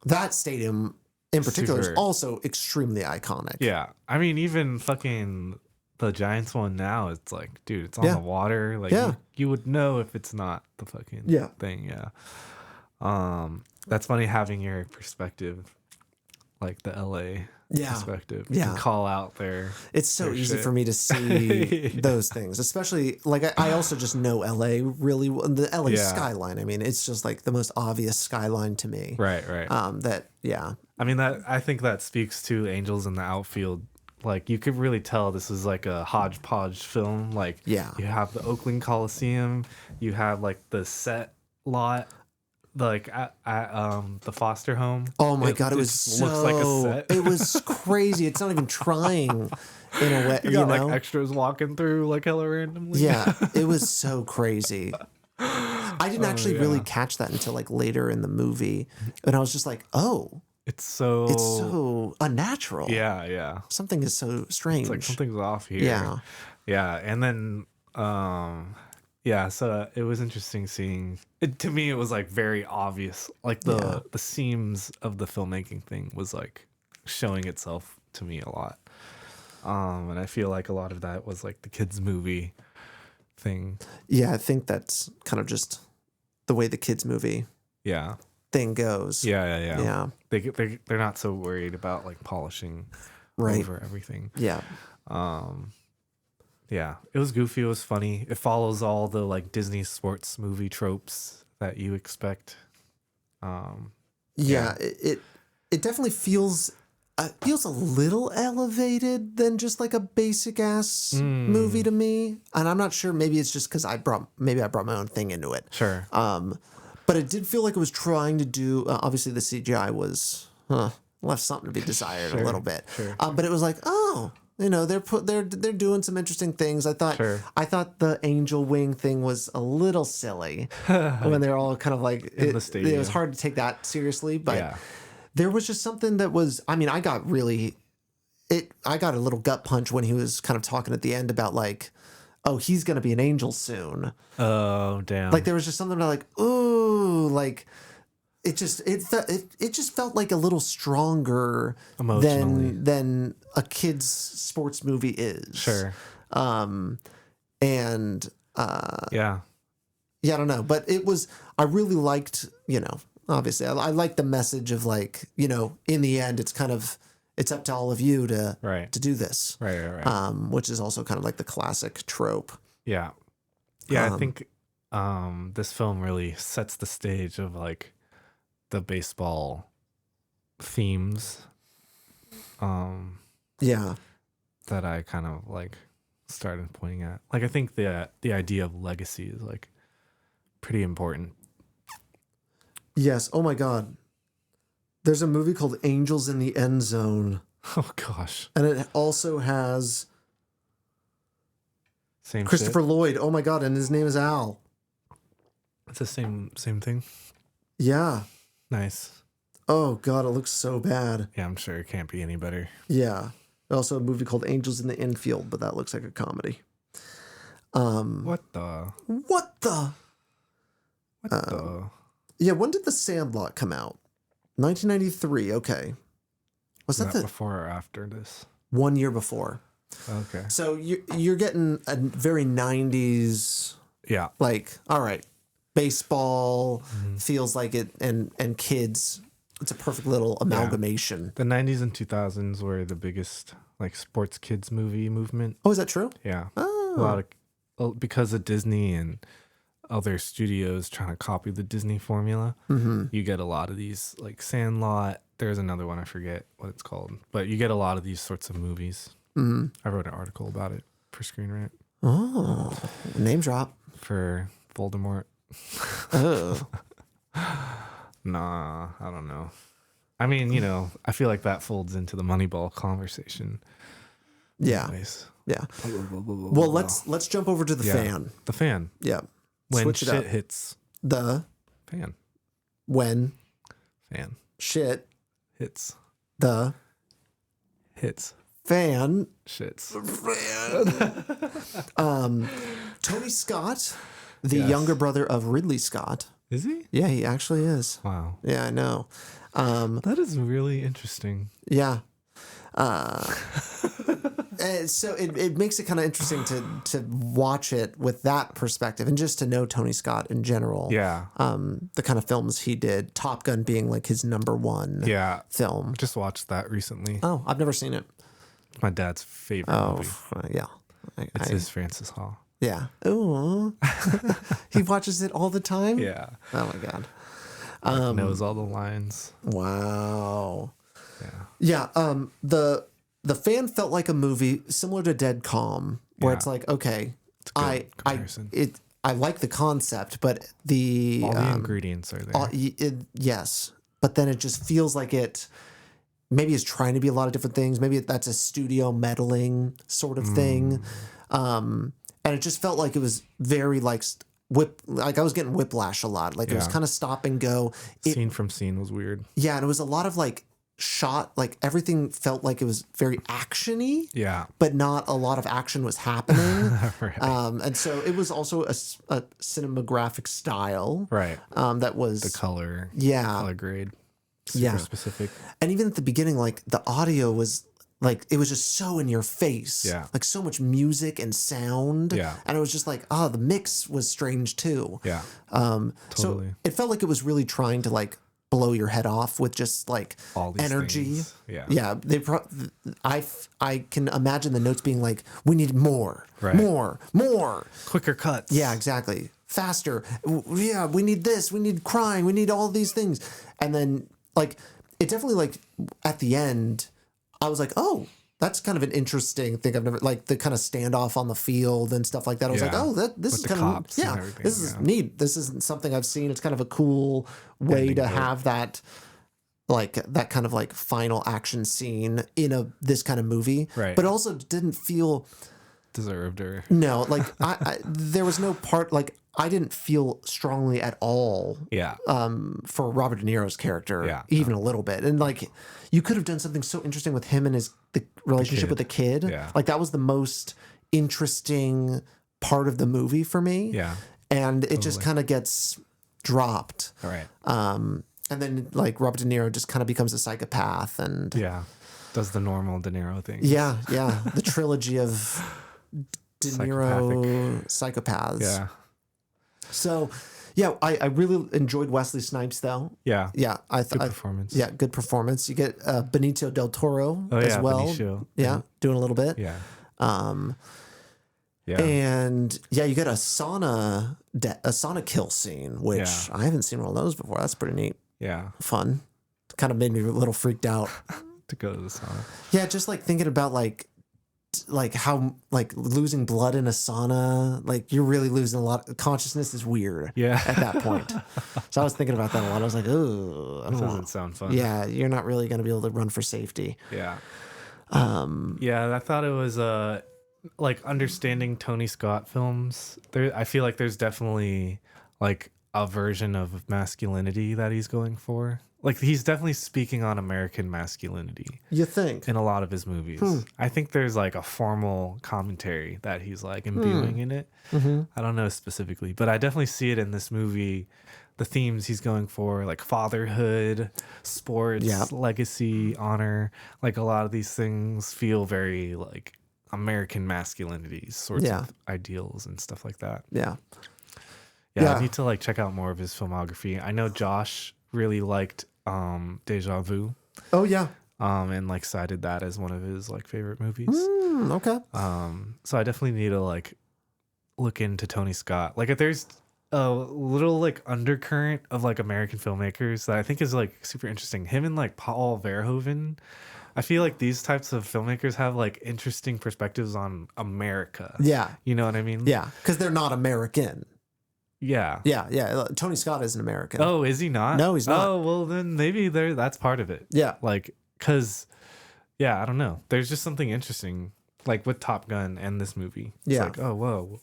Speaker 1: that stadium in particular is
Speaker 2: Super.
Speaker 1: also extremely iconic.
Speaker 2: Yeah. I mean, even fucking the Giants one now, it's like, dude, it's on the water. Like, you would know if it's not the fucking thing. Yeah. That's funny having your perspective, like the LA perspective. You can call out there.
Speaker 1: It's so easy for me to see those things, especially like I also just know LA really well. The LA skyline. I mean, it's just like the most obvious skyline to me.
Speaker 2: Right. I mean, I think that speaks to Angels in the Outfield. Like, you could really tell this is like a hodgepodge film. Like, you have the Oakland Coliseum, you have like the set lot, like at the Foster home.
Speaker 1: Oh my God, it was
Speaker 2: looks like a set.
Speaker 1: It was crazy. It's not even trying in a way.
Speaker 2: You got like extras walking through like hella randomly.
Speaker 1: Yeah, it was so crazy. I didn't actually really catch that until like later in the movie, and I was just like, oh. It's so unnatural.
Speaker 2: Yeah.
Speaker 1: Something is so strange.
Speaker 2: It's like something's off here. Yeah. And then, so it was interesting seeing it. To me, it was like very obvious. Like the seams of the filmmaking thing was like showing itself to me a lot. And I feel like a lot of that was like the kids' movie thing. Yeah,
Speaker 1: I think that's kind of just the way the kids' movie. Thing goes.
Speaker 2: Yeah. They're not so worried about like polishing over everything.
Speaker 1: Yeah.
Speaker 2: It was goofy. It was funny. It follows all the like Disney sports movie tropes that you expect.
Speaker 1: It definitely feels a little elevated than just like a basic ass movie to me. And I'm not sure. Maybe it's just because I brought my own thing into it.
Speaker 2: Sure.
Speaker 1: But it did feel like it was trying to do. Obviously, the CGI was left something to be desired a little bit.
Speaker 2: Sure.
Speaker 1: But it was like, they're doing some interesting things. I thought the angel wing thing was a little silly when they're all kind of like
Speaker 2: in the stadium.
Speaker 1: It was hard to take that seriously, but there was just something that was. I mean, I got a little gut punch when he was kind of talking at the end about like, oh, he's going to be an angel soon.
Speaker 2: Oh, damn.
Speaker 1: Like, there was just something about like, ooh, like, it just felt like a little stronger than a kid's sports movie is.
Speaker 2: Sure.
Speaker 1: I don't know. But I really liked, obviously, I liked the message of like, in the end, it's up to all of you to do this.
Speaker 2: Right.
Speaker 1: Which is also kind of like the classic trope.
Speaker 2: Yeah. I think this film really sets the stage of like the baseball themes. That I kind of like started pointing at. Like, I think the idea of legacy is like pretty important.
Speaker 1: Yes. Oh my God. There's a movie called Angels in the End Zone.
Speaker 2: Oh gosh.
Speaker 1: And it also has
Speaker 2: same
Speaker 1: Christopher Lloyd. Oh my God. And his name is Al.
Speaker 2: It's the same thing.
Speaker 1: Yeah.
Speaker 2: Nice.
Speaker 1: Oh God. It looks so bad.
Speaker 2: Yeah. I'm sure it can't be any better.
Speaker 1: Yeah. Also a movie called Angels in the Infield, but that looks like a comedy.
Speaker 2: What the?
Speaker 1: Yeah, when did The Sandlot come out? 1993. Okay. Was that
Speaker 2: Is that before or after this?
Speaker 1: 1 year before?
Speaker 2: Okay.
Speaker 1: So you're getting a very 90s,
Speaker 2: Yeah.
Speaker 1: like, all right, baseball feels like it, and kids. It's a perfect little amalgamation.
Speaker 2: The 90s and 2000s were the biggest like sports kids movie movement.
Speaker 1: Oh, is that true?
Speaker 2: Yeah.
Speaker 1: Oh.
Speaker 2: A lot of because of Disney and other studios trying to copy the Disney formula. You get a lot of these like Sandlot. There's another one, I forget what it's called, but you get a lot of these sorts of movies. I wrote an article about it for Screen Rant.
Speaker 1: Oh, name drop.
Speaker 2: For Voldemort.
Speaker 1: Oh.
Speaker 2: Nah, I don't know. I mean, you know, I feel like that folds into the Moneyball conversation.
Speaker 1: Yeah.
Speaker 2: Anyways.
Speaker 1: Yeah. Well, let's jump over to the fan.
Speaker 2: The fan.
Speaker 1: Yeah.
Speaker 2: When
Speaker 1: Switch it
Speaker 2: shit
Speaker 1: up.
Speaker 2: hits.
Speaker 1: The
Speaker 2: Fan.
Speaker 1: when
Speaker 2: Fan.
Speaker 1: shit
Speaker 2: Hits.
Speaker 1: the
Speaker 2: Hits.
Speaker 1: fan.
Speaker 2: Shits.
Speaker 1: Tony Scott, the
Speaker 2: Yes.
Speaker 1: younger brother of Ridley Scott.
Speaker 2: Is he?
Speaker 1: Yeah, he actually is.
Speaker 2: Wow.
Speaker 1: Yeah, I know.
Speaker 2: That is really interesting.
Speaker 1: Yeah. So it makes it kind of interesting to watch it with that perspective and just to know Tony Scott in general.
Speaker 2: Yeah.
Speaker 1: The kind of films he did, Top Gun being like his number one
Speaker 2: Yeah.
Speaker 1: film.
Speaker 2: Just watched that recently.
Speaker 1: Oh, I've never seen it.
Speaker 2: It's my dad's favorite
Speaker 1: Oh,
Speaker 2: movie.
Speaker 1: yeah.
Speaker 2: It's his Francis Ha.
Speaker 1: Yeah. Ooh. He watches it all the time?
Speaker 2: Yeah.
Speaker 1: Oh, my God.
Speaker 2: Knows all the lines.
Speaker 1: Wow.
Speaker 2: Yeah.
Speaker 1: Yeah. The fan felt like a movie similar to Dead Calm, where
Speaker 2: Yeah.
Speaker 1: it's like, okay,
Speaker 2: It's a good comparison.
Speaker 1: I like the concept, but the
Speaker 2: All the ingredients are there.
Speaker 1: yes, but then it just feels like it maybe is trying to be a lot of different things. Maybe that's a studio meddling sort of thing, and it just felt like it was very like like I was getting whiplash a lot. Like it was
Speaker 2: Yeah.
Speaker 1: kind of stop and go.
Speaker 2: Scene from scene was weird.
Speaker 1: Yeah, and it was a lot of like shot, like everything felt like it was very actiony,
Speaker 2: Yeah.
Speaker 1: but not a lot of action was happening.
Speaker 2: Right.
Speaker 1: And so it was also a cinematographic style
Speaker 2: Right.
Speaker 1: that was
Speaker 2: The color.
Speaker 1: yeah,
Speaker 2: Color grade. Super
Speaker 1: Yeah.
Speaker 2: specific.
Speaker 1: and even at the beginning, like the audio was like it was just so in your face,
Speaker 2: Yeah.
Speaker 1: like so much music and sound,
Speaker 2: Yeah.
Speaker 1: and it was just like the mix was strange too.
Speaker 2: Yeah.
Speaker 1: So
Speaker 2: Totally.
Speaker 1: it felt like it was really trying to like blow your head off with just like
Speaker 2: All these
Speaker 1: energy.
Speaker 2: things. Yeah.
Speaker 1: Yeah, I can imagine the notes being like, we need more,
Speaker 2: Right.
Speaker 1: more.
Speaker 2: Quicker cuts.
Speaker 1: Yeah, exactly. Faster. Yeah, we need this. We need crime. We need all these things. And then like it definitely like at the end, I was like, oh, that's kind of an interesting thing. I've never like the kind of standoff on the field and stuff like that. I was like,
Speaker 2: Yeah.
Speaker 1: oh, this
Speaker 2: With
Speaker 1: is
Speaker 2: the
Speaker 1: kind
Speaker 2: cops
Speaker 1: of
Speaker 2: and
Speaker 1: yeah,
Speaker 2: everything,
Speaker 1: this is
Speaker 2: yeah.
Speaker 1: neat. This isn't something I've seen. It's kind of a cool way
Speaker 2: Ending
Speaker 1: to
Speaker 2: note.
Speaker 1: have that like that kind of like final action scene in this kind of movie.
Speaker 2: Right.
Speaker 1: But it also didn't feel
Speaker 2: Deserved or
Speaker 1: no, like I there was no part like I didn't feel strongly at all
Speaker 2: yeah.
Speaker 1: for Robert De Niro's character,
Speaker 2: Yeah.
Speaker 1: even a little bit. And like, you could have done something so interesting with him and the relationship with the kid.
Speaker 2: Yeah.
Speaker 1: Like that was the most interesting part of the movie for me.
Speaker 2: Yeah.
Speaker 1: And it just kind of gets dropped.
Speaker 2: All right.
Speaker 1: And then like Robert De Niro just kind of becomes a psychopath and
Speaker 2: Yeah. Does the normal De Niro thing.
Speaker 1: yeah. The trilogy of De Niro psychopaths.
Speaker 2: Yeah.
Speaker 1: So, yeah, I really enjoyed Wesley Snipes though.
Speaker 2: Yeah.
Speaker 1: Yeah, I
Speaker 2: Good
Speaker 1: thought.
Speaker 2: performance.
Speaker 1: Yeah, good performance. You get Benicio del Toro
Speaker 2: Oh,
Speaker 1: as
Speaker 2: yeah,
Speaker 1: well.
Speaker 2: Benicio.
Speaker 1: Yeah, doing a little bit.
Speaker 2: Yeah. Yeah.
Speaker 1: And yeah, you get a sauna kill scene, which
Speaker 2: Yeah.
Speaker 1: I haven't seen one of those before. That's pretty neat,
Speaker 2: Yeah.
Speaker 1: fun. Kind of made me a little freaked out.
Speaker 2: To go to the sauna.
Speaker 1: Yeah, just like thinking about like how like losing blood in a sauna, like you're really losing a lot. Consciousness is weird.
Speaker 2: Yeah.
Speaker 1: At that point. So I was thinking about that a lot. I was like, oh, I
Speaker 2: That
Speaker 1: don't
Speaker 2: doesn't
Speaker 1: want.
Speaker 2: sound fun.
Speaker 1: Yeah, you're not really going to be able to run for safety.
Speaker 2: Yeah. Yeah, I thought it was like understanding Tony Scott films. I feel like there's definitely like a version of masculinity that he's going for. Like he's definitely speaking on American masculinity
Speaker 1: You think?
Speaker 2: in a lot of his movies. I think there's like a formal commentary that he's like imbuing in it. I don't know specifically, but I definitely see it in this movie. the themes he's going for, like fatherhood, sports,
Speaker 1: Yeah.
Speaker 2: legacy, honor. Like a lot of these things feel very like American masculinity sorts
Speaker 1: Yeah.
Speaker 2: of ideals and stuff like that.
Speaker 1: Yeah.
Speaker 2: Yeah,
Speaker 1: Yeah.
Speaker 2: I need to like check out more of his filmography. I know Josh really liked Deja Vu,
Speaker 1: Oh yeah.
Speaker 2: and like cited that as one of his like favorite movies.
Speaker 1: Okay.
Speaker 2: So I definitely need to like look into Tony Scott. Like if there's a little like undercurrent of like American filmmakers that I think is like super interesting. Him and like Paul Verhoeven. I feel like these types of filmmakers have like interesting perspectives on America.
Speaker 1: Yeah.
Speaker 2: You know what I mean?
Speaker 1: Yeah. Because they're not American.
Speaker 2: Yeah.
Speaker 1: Yeah. Yeah. Tony Scott is an American.
Speaker 2: Oh, is he not?
Speaker 1: No, he's not.
Speaker 2: Oh, well then maybe that's part of it.
Speaker 1: Yeah.
Speaker 2: Like, cause yeah, I don't know. There's just something interesting like with Top Gun and this movie. It's
Speaker 1: Yeah.
Speaker 2: like, oh, whoa.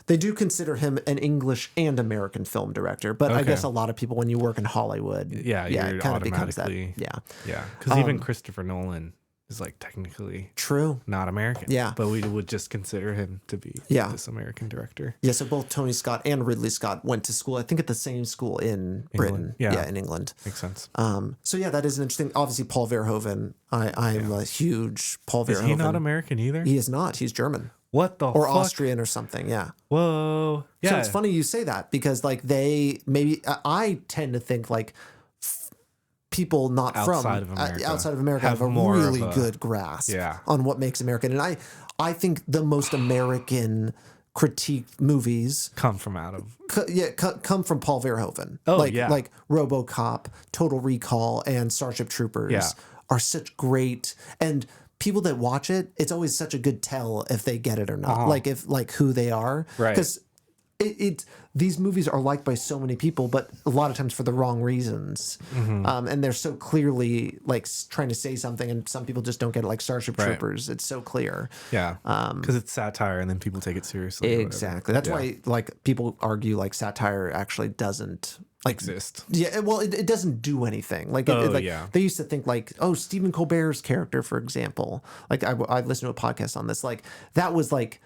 Speaker 1: They do consider him an English and American film director, but I
Speaker 2: Okay.
Speaker 1: guess a lot of people, when you work in Hollywood,
Speaker 2: Yeah,
Speaker 1: it
Speaker 2: you're
Speaker 1: kind of becomes that.
Speaker 2: automatically.
Speaker 1: Yeah.
Speaker 2: Yeah. Because even Christopher Nolan is like technically
Speaker 1: True.
Speaker 2: not American.
Speaker 1: Yeah.
Speaker 2: But we would just consider him to be
Speaker 1: Yeah.
Speaker 2: this American director.
Speaker 1: Yeah, so both Tony Scott and Ridley Scott went to school, I think at the same school in Britain.
Speaker 2: Yeah.
Speaker 1: In England.
Speaker 2: Makes sense.
Speaker 1: So yeah, that is an interesting. Obviously, Paul Verhoeven. I'm a huge Paul Verhoeven.
Speaker 2: Is he not American either?
Speaker 1: He is not. He's German
Speaker 2: What the
Speaker 1: or
Speaker 2: fuck?
Speaker 1: Austrian or something. Yeah.
Speaker 2: Whoa. Yeah.
Speaker 1: So it's funny you say that because like they maybe I tend to think like people not
Speaker 2: Outside of America.
Speaker 1: outside of America have a
Speaker 2: more of
Speaker 1: really
Speaker 2: a-
Speaker 1: good grasp
Speaker 2: Yeah.
Speaker 1: on what makes American. And I think the most American critique movies
Speaker 2: Come from out of.
Speaker 1: come from Paul Verhoeven.
Speaker 2: Oh,
Speaker 1: like,
Speaker 2: yeah.
Speaker 1: Like RoboCop, Total Recall, and Starship Troopers
Speaker 2: Yeah.
Speaker 1: are such great. And people that watch it, it's always such a good tell if they get it or not. Like if like who they are.
Speaker 2: Right.
Speaker 1: Because these movies are liked by so many people, but a lot of times for the wrong reasons. And they're so clearly like trying to say something, and some people just don't get it. Like Starship
Speaker 2: Right.
Speaker 1: Troopers, it's so clear.
Speaker 2: Yeah. Because it's satire and then people take it seriously. or whatever.
Speaker 1: Exactly. That's why like people argue like satire actually doesn't like
Speaker 2: Exist.
Speaker 1: Yeah, well, it doesn't do anything. Like,
Speaker 2: Yeah.
Speaker 1: they used to think like, oh, Stephen Colbert's character, for example. Like, I listened to a podcast on this. Like, that was like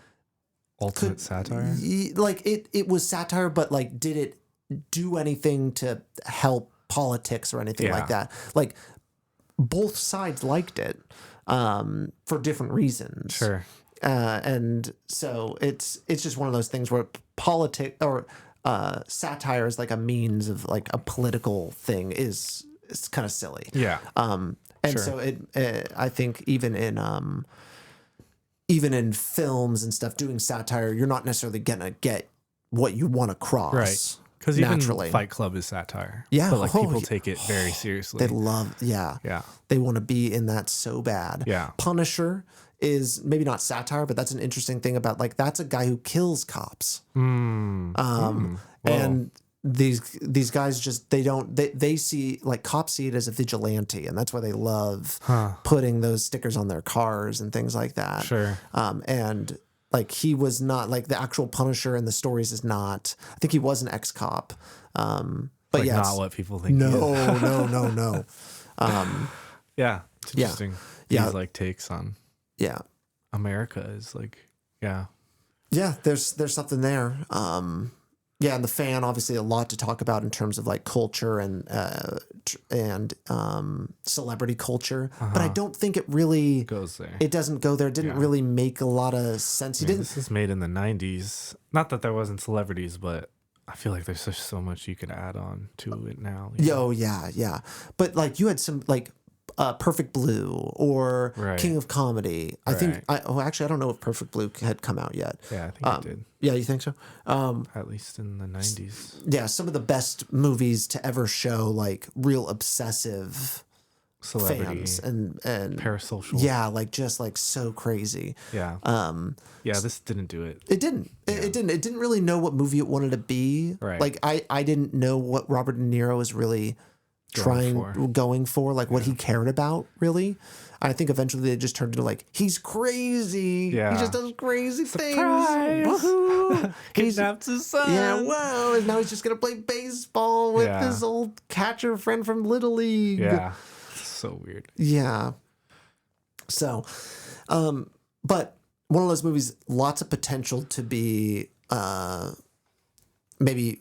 Speaker 2: Ultimate satire.
Speaker 1: like it was satire, but like, did it do anything to help politics or anything like
Speaker 2: Yeah.
Speaker 1: that? Like, both sides liked it for different reasons.
Speaker 2: Sure.
Speaker 1: And so it's just one of those things where politics or satire is like a means of like a political thing is kind of silly.
Speaker 2: Yeah.
Speaker 1: And
Speaker 2: Sure.
Speaker 1: so I think even in films and stuff, doing satire, you're not necessarily gonna get what you want across.
Speaker 2: Right. Because even
Speaker 1: naturally.
Speaker 2: Fight Club is satire.
Speaker 1: Yeah.
Speaker 2: But like
Speaker 1: Oh,
Speaker 2: people
Speaker 1: yeah.
Speaker 2: take it very seriously.
Speaker 1: They love, yeah.
Speaker 2: Yeah.
Speaker 1: They want to be in that so bad.
Speaker 2: Yeah.
Speaker 1: Punisher is maybe not satire, but that's an interesting thing about like that's a guy who kills cops. And these guys just they see like cops see it as a vigilante, and that's why they love putting those stickers on their cars and things like that.
Speaker 2: Sure.
Speaker 1: And like he was not like the actual Punisher in the stories is not. I think he was an ex-cop. But
Speaker 2: Like
Speaker 1: yeah,
Speaker 2: not what people think.
Speaker 1: no,
Speaker 2: he is.
Speaker 1: no.
Speaker 2: Yeah. It's
Speaker 1: Yeah.
Speaker 2: interesting.
Speaker 1: Yeah.
Speaker 2: These like takes on
Speaker 1: Yeah.
Speaker 2: America is like, yeah.
Speaker 1: Yeah, there's something there. Yeah, and the fan, obviously a lot to talk about in terms of like culture and celebrity culture, but I don't think it really
Speaker 2: Goes there.
Speaker 1: It doesn't go there. It didn't really make a lot of sense. He
Speaker 2: I mean,
Speaker 1: didn't.
Speaker 2: this is made in the 90s. Not that there wasn't celebrities, but I feel like there's just so much you can add on to it now. you know?
Speaker 1: Oh yeah. But like you had some like Perfect Blue or
Speaker 2: Right.
Speaker 1: King of Comedy. I think.
Speaker 2: Right.
Speaker 1: Actually, I don't know if Perfect Blue had come out yet.
Speaker 2: Yeah, I think it did.
Speaker 1: Yeah, you think so?
Speaker 2: At least in the 90s.
Speaker 1: Yeah, some of the best movies to ever show like real obsessive
Speaker 2: Celebrity.
Speaker 1: fans and
Speaker 2: Parasocial.
Speaker 1: yeah, like just like so crazy.
Speaker 2: Yeah. Yeah, this didn't do it.
Speaker 1: It didn't. It didn't really know what movie it wanted to be.
Speaker 2: Right.
Speaker 1: Like I didn't know what Robert De Niro was really going for, like what he cared about really. I think eventually they just turned into like he's crazy.
Speaker 2: Yeah.
Speaker 1: He just does crazy
Speaker 2: Surprise!
Speaker 1: things. Woohoo!
Speaker 2: Kidnapped his son.
Speaker 1: Yeah, wow. And now he's just gonna play baseball with
Speaker 2: Yeah.
Speaker 1: his old catcher friend from Little League.
Speaker 2: Yeah. So weird.
Speaker 1: Yeah. So, but one of those movies, lots of potential to be maybe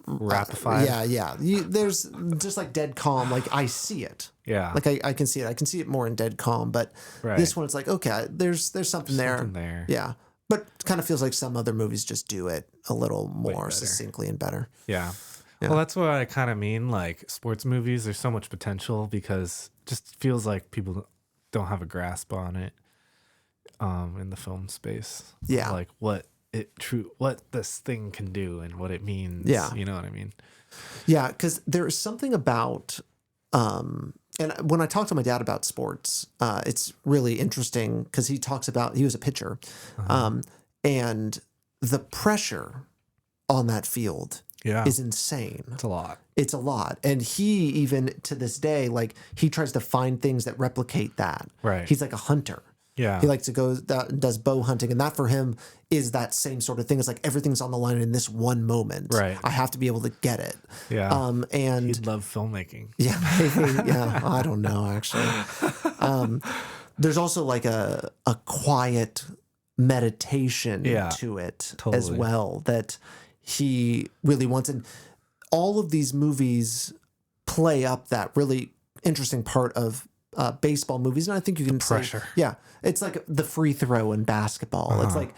Speaker 2: rapified.
Speaker 1: Yeah. There's just like dead calm. Like I see it.
Speaker 2: Yeah.
Speaker 1: Like I can see it. I can see it more in dead calm. But this one, it's like, okay, there's something there.
Speaker 2: Something there.
Speaker 1: Yeah. But it kind of feels like some other movies just do it a little more succinctly and better.
Speaker 2: Yeah. Well, that's what I kind of mean. Like sports movies, there's so much potential because it just feels like people don't have a grasp on it in the film space.
Speaker 1: Yeah.
Speaker 2: Like what this thing can do and what it means.
Speaker 1: Yeah.
Speaker 2: You know what I mean?
Speaker 1: Yeah, because there's something about and when I talk to my dad about sports, it's really interesting because he talks about he was a pitcher, and the pressure on that field is insane.
Speaker 2: It's a lot.
Speaker 1: It's a lot. And he even to this day, like he tries to find things that replicate that.
Speaker 2: Right.
Speaker 1: He's like a hunter.
Speaker 2: Yeah.
Speaker 1: He likes to go does bow hunting, and that for him is that same sort of thing. It's like everything's on the line in this one moment.
Speaker 2: Right.
Speaker 1: I have to be able to get it.
Speaker 2: Yeah.
Speaker 1: And
Speaker 2: he'd love filmmaking.
Speaker 1: yeah, maybe, yeah. I don't know actually. There's also like a quiet meditation to it as well that he really wants. And all of these movies play up that really interesting part of baseball movies. And I think you can say,
Speaker 2: pressure.
Speaker 1: Yeah. It's like the free throw in basketball. It's like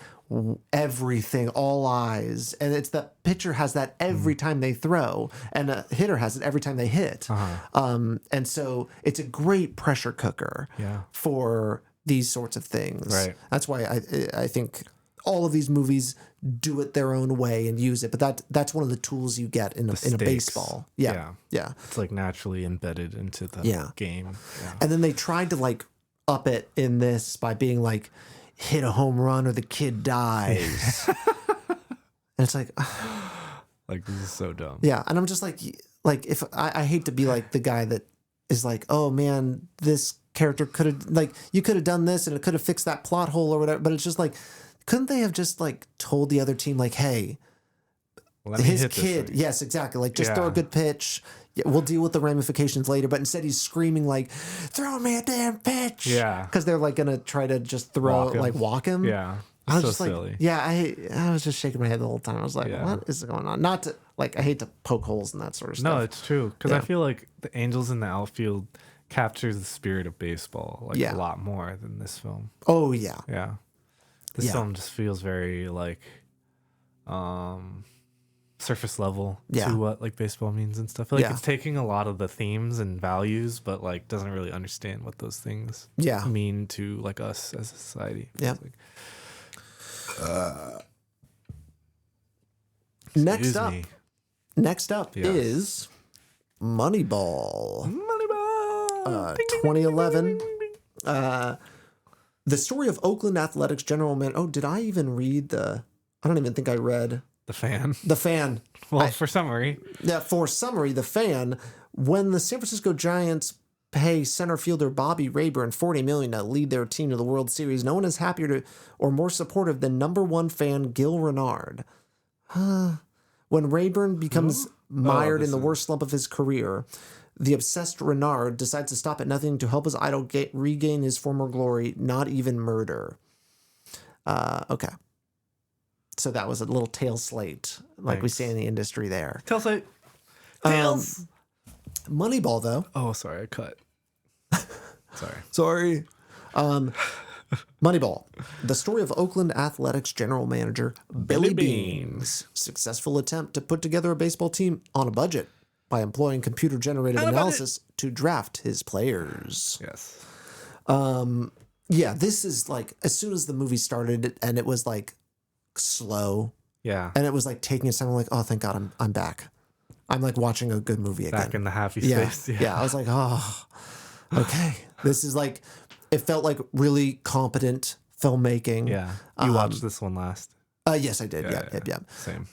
Speaker 1: everything, all eyes. And it's the pitcher has that every time they throw, and a hitter has it every time they hit. And so it's a great pressure cooker for these sorts of things.
Speaker 2: Right.
Speaker 1: That's why I think all of these movies do it their own way and use it, but that's one of the tools you get in a baseball. Yeah.
Speaker 2: It's like naturally embedded into the game. Yeah.
Speaker 1: And then they tried to like up it in this by being like, hit a home run or the kid dies. And it's like,
Speaker 2: like this is so dumb.
Speaker 1: Yeah. And I'm just like if I hate to be like the guy that is like, oh man, this character could have like, you could have done this and it could have fixed that plot hole or whatever. But it's just like, couldn't they have just like told the other team like, hey, his kid, yes, exactly. Like just throw a good pitch. Yeah, we'll deal with the ramifications later. But instead he's screaming like, throw me a damn pitch.
Speaker 2: Yeah.
Speaker 1: Because they're like going to try to just walk him.
Speaker 2: Yeah.
Speaker 1: I was
Speaker 2: so
Speaker 1: just
Speaker 2: silly.
Speaker 1: like, yeah, I was just shaking my head the whole time. I was like, what is going on? Not to like, I hate to poke holes in that sort of stuff.
Speaker 2: No, it's true. Because I feel like the Angels in the Outfield captures the spirit of baseball like a lot more than this film.
Speaker 1: Oh yeah.
Speaker 2: Yeah. This film just feels very like surface level to what like baseball means and stuff. I feel like it's taking a lot of the themes and values, but like doesn't really understand what those things mean to like us as a society.
Speaker 1: Yeah.
Speaker 2: Like,
Speaker 1: next up is Moneyball. 2011. The story of Oakland Athletics general man. Oh, did I even read I don't even think I read
Speaker 2: The Fan.
Speaker 1: The Fan.
Speaker 2: Well, for summary.
Speaker 1: Yeah, for summary, The Fan. When the San Francisco Giants pay center fielder Bobby Rayburn $40 million to lead their team to the World Series, no one is happier or more supportive than number one fan Gil Renard. When Rayburn becomes mired in the worst slump of his career, the obsessed Renard decides to stop at nothing to help his idol regain his former glory, not even murder. Okay. So that was a little tail slate, like we say in the industry there.
Speaker 2: Tail slate. Tails.
Speaker 1: Moneyball, though.
Speaker 2: Oh, sorry, I cut.
Speaker 1: Sorry. Moneyball. The story of Oakland Athletics general manager Billy Beane's successful attempt to put together a baseball team on a budget by employing computer-generated analysis to draft his players.
Speaker 2: Yes.
Speaker 1: Yeah, this is like, as soon as the movie started and it was like slow.
Speaker 2: Yeah.
Speaker 1: And it was like taking its time. I'm like, oh, thank God I'm back. I'm like watching a good movie again.
Speaker 2: Back in the happy space.
Speaker 1: Yeah. I was like, oh, okay. This is like, it felt like really competent filmmaking.
Speaker 2: Yeah. You watched this one last.
Speaker 1: Yes, I did. Yeah.
Speaker 2: Same.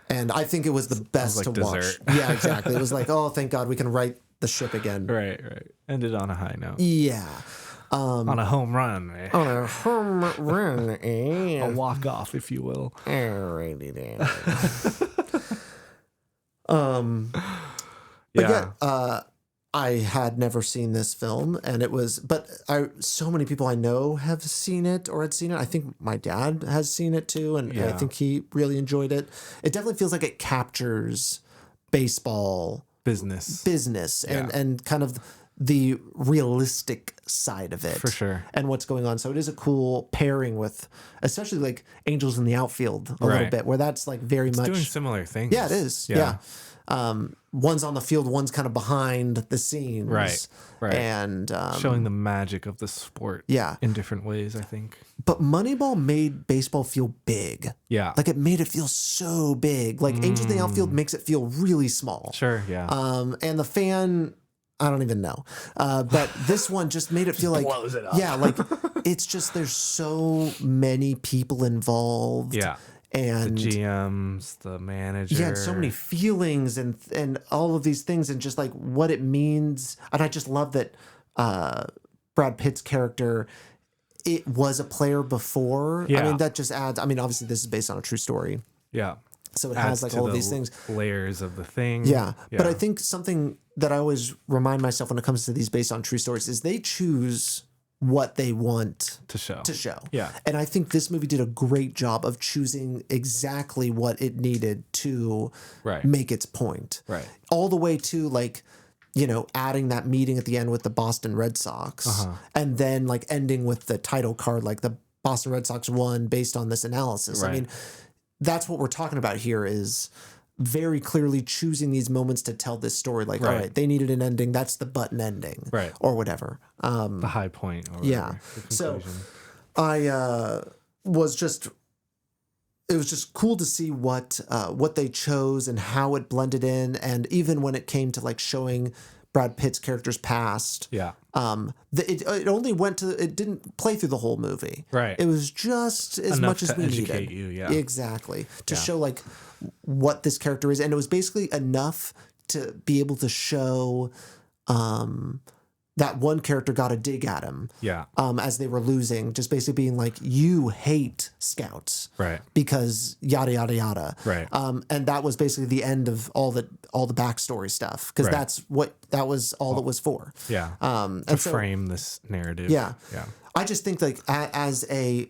Speaker 1: And I think it was the best
Speaker 2: like
Speaker 1: to
Speaker 2: dessert.
Speaker 1: watch. Yeah, exactly. It was like, oh, thank God we can right the ship again.
Speaker 2: Right. Ended on a high note.
Speaker 1: Yeah.
Speaker 2: On a home run.
Speaker 1: On a home run.
Speaker 2: A walk off, if you will.
Speaker 1: Alrighty then.
Speaker 2: Yeah.
Speaker 1: I had never seen this film, and so many people I know have seen it or had seen it. I think my dad has seen it too, and I think he really enjoyed it. It definitely feels like it captures baseball business and kind of the realistic side of it.
Speaker 2: For sure.
Speaker 1: And what's going on. So it is a cool pairing with, especially like Angels in the Outfield a little bit, where that's like very much
Speaker 2: doing similar things.
Speaker 1: Yeah, it is. Yeah. One's on the field, one's kind of behind the scenes.
Speaker 2: Right.
Speaker 1: And
Speaker 2: showing the magic of the sport in different ways, I think.
Speaker 1: But Moneyball made baseball feel big.
Speaker 2: Yeah.
Speaker 1: Like it made it feel so big. Like Angels in the Outfield makes it feel really small.
Speaker 2: Sure, yeah.
Speaker 1: And the fan, I don't even know. But this one just made it feel like
Speaker 2: blows it up.
Speaker 1: Yeah, like it's just there's so many people involved.
Speaker 2: Yeah.
Speaker 1: And
Speaker 2: the GMs, the manager.
Speaker 1: Yeah, and so many feelings and all of these things and just like what it means. And I just love that Brad Pitt's character, it was a player before.
Speaker 2: Yeah.
Speaker 1: I mean, that just adds, I mean, obviously this is based on a true story.
Speaker 2: Yeah.
Speaker 1: So it has like all of these things.
Speaker 2: Layers of the thing.
Speaker 1: Yeah. But I think something that I always remind myself when it comes to these based on true stories is they choose what they want
Speaker 2: to show.
Speaker 1: Yeah. And I think this movie did a great job of choosing exactly what it needed to make its point.
Speaker 2: Right.
Speaker 1: All the way to like, you know, adding that meeting at the end with the Boston Red Sox and then like ending with the title card, like the Boston Red Sox won based on this analysis.
Speaker 2: Right.
Speaker 1: I mean, that's what we're talking about here is very clearly choosing these moments to tell this story. Like, all right, they needed an ending. That's the button ending, or whatever.
Speaker 2: The high point. Or
Speaker 1: yeah. So I was just. It was just cool to see what they chose and how it blended in, and even when it came to like showing Brad Pitt's character's past.
Speaker 2: Yeah.
Speaker 1: It only went to, it didn't play through the whole movie.
Speaker 2: Right.
Speaker 1: It was just as
Speaker 2: Enough
Speaker 1: much as
Speaker 2: to
Speaker 1: we
Speaker 2: educate
Speaker 1: needed.
Speaker 2: you, yeah.
Speaker 1: Exactly. To show like what this character is. And it was basically enough to be able to show that one character got a dig at him.
Speaker 2: Yeah.
Speaker 1: As they were losing, just basically being like, you hate scouts.
Speaker 2: Right.
Speaker 1: Because yada yada yada.
Speaker 2: Right.
Speaker 1: And that was basically the end of all the backstory stuff. Because that was all it was for.
Speaker 2: Yeah.
Speaker 1: And
Speaker 2: frame this narrative.
Speaker 1: Yeah.
Speaker 2: Yeah.
Speaker 1: I just think like as a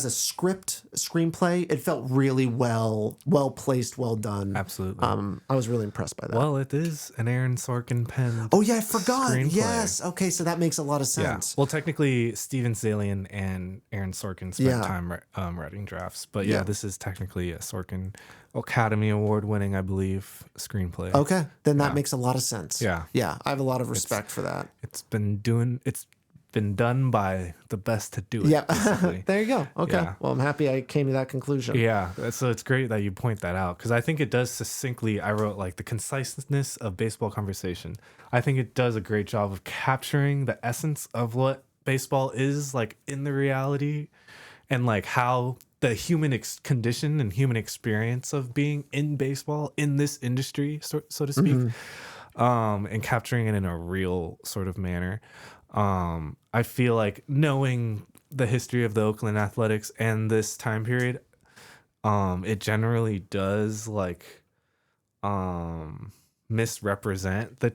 Speaker 1: screenplay, it felt really well placed, well done.
Speaker 2: Absolutely.
Speaker 1: I was really impressed by that.
Speaker 2: Well, it is an Aaron Sorkin pen.
Speaker 1: Oh yeah, I forgot.
Speaker 2: Screenplay.
Speaker 1: Yes. Okay, so that makes a lot of sense.
Speaker 2: Yeah. Well, technically, Steven Zalian and Aaron Sorkin spent time writing drafts, but this is technically a Sorkin Academy Award winning, I believe, screenplay.
Speaker 1: Okay, then that makes a lot of sense.
Speaker 2: Yeah.
Speaker 1: Yeah, I have a lot of respect for that.
Speaker 2: It's been done by the best to do it.
Speaker 1: Yeah.
Speaker 2: basically.
Speaker 1: There you go. Okay.
Speaker 2: Yeah.
Speaker 1: Well, I'm happy I came to that conclusion.
Speaker 2: Yeah. So it's great that you point that out because I think it does succinctly. I wrote like the conciseness of baseball conversation. I think it does a great job of capturing the essence of what baseball is like in the reality and like how the human condition and human experience of being in baseball in this industry, so to speak, and capturing it in a real sort of manner. I feel like knowing the history of the Oakland Athletics and this time period, it generally does like misrepresent the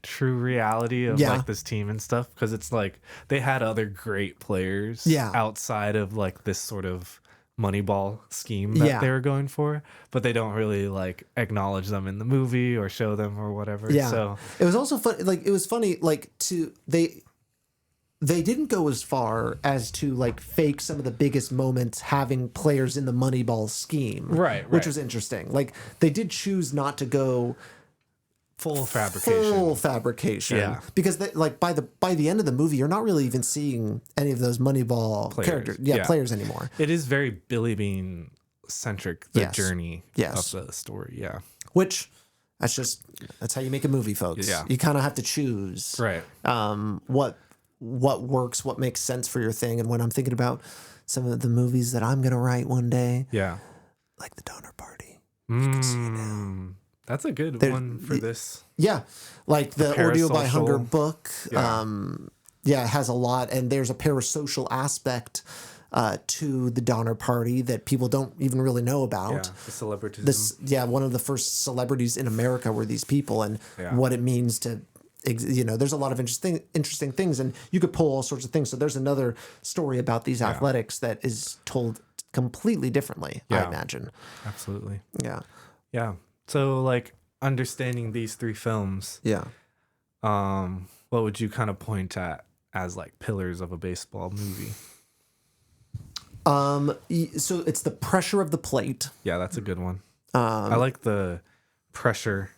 Speaker 2: true reality of like this team and stuff because it's like they had other great players outside of like this sort of Moneyball scheme that they were going for, but they don't really like acknowledge them in the movie or show them or whatever.
Speaker 1: Yeah.
Speaker 2: So
Speaker 1: it was also fun. Like it was funny. Like they didn't go as far as to like fake some of the biggest moments having players in the Moneyball scheme,
Speaker 2: right?
Speaker 1: Which was interesting. Like they did choose not to go
Speaker 2: full fabrication,
Speaker 1: yeah. Because like by the end of the movie, you're not really even seeing any of those Moneyball characters, players anymore.
Speaker 2: It is very Billy Beane centric. The journey of the story,
Speaker 1: Which that's how you make a movie, folks.
Speaker 2: Yeah,
Speaker 1: you kind of have to choose,
Speaker 2: right?
Speaker 1: What works, what makes sense for your thing. And when I'm thinking about some of the movies that I'm gonna write one day, like The Donner Party, you can see it now.
Speaker 2: That's a good one for this.
Speaker 1: Yeah, like the Ordeal by Hunger book.
Speaker 2: Yeah.
Speaker 1: It has a lot, and there's a parasocial aspect to the Donner Party that people don't even really know about.
Speaker 2: Yeah, the celebritism.
Speaker 1: One of the first celebrities in America were these people, and what it means to there's a lot of interesting things, and you could pull all sorts of things. So there's another story about these athletics that is told completely differently, I imagine.
Speaker 2: Absolutely.
Speaker 1: Yeah.
Speaker 2: Yeah. So like understanding these three films, what would you kind of point at as like pillars of a baseball movie?
Speaker 1: So it's the pressure of the plate.
Speaker 2: Yeah, that's a good one. I like the pressure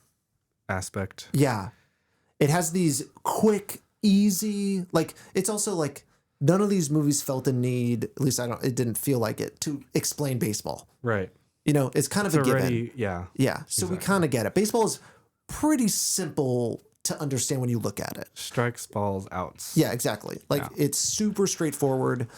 Speaker 2: aspect.
Speaker 1: Yeah. It has these quick, easy, like, it's also like none of these movies felt a need, at least it didn't feel like it, to explain baseball.
Speaker 2: Right.
Speaker 1: It's kind of a given.
Speaker 2: Yeah.
Speaker 1: Yeah. So we kind of get it. Baseball is pretty simple to understand when you look at it.
Speaker 2: Strikes, balls, outs.
Speaker 1: Yeah, exactly. Like it's super straightforward.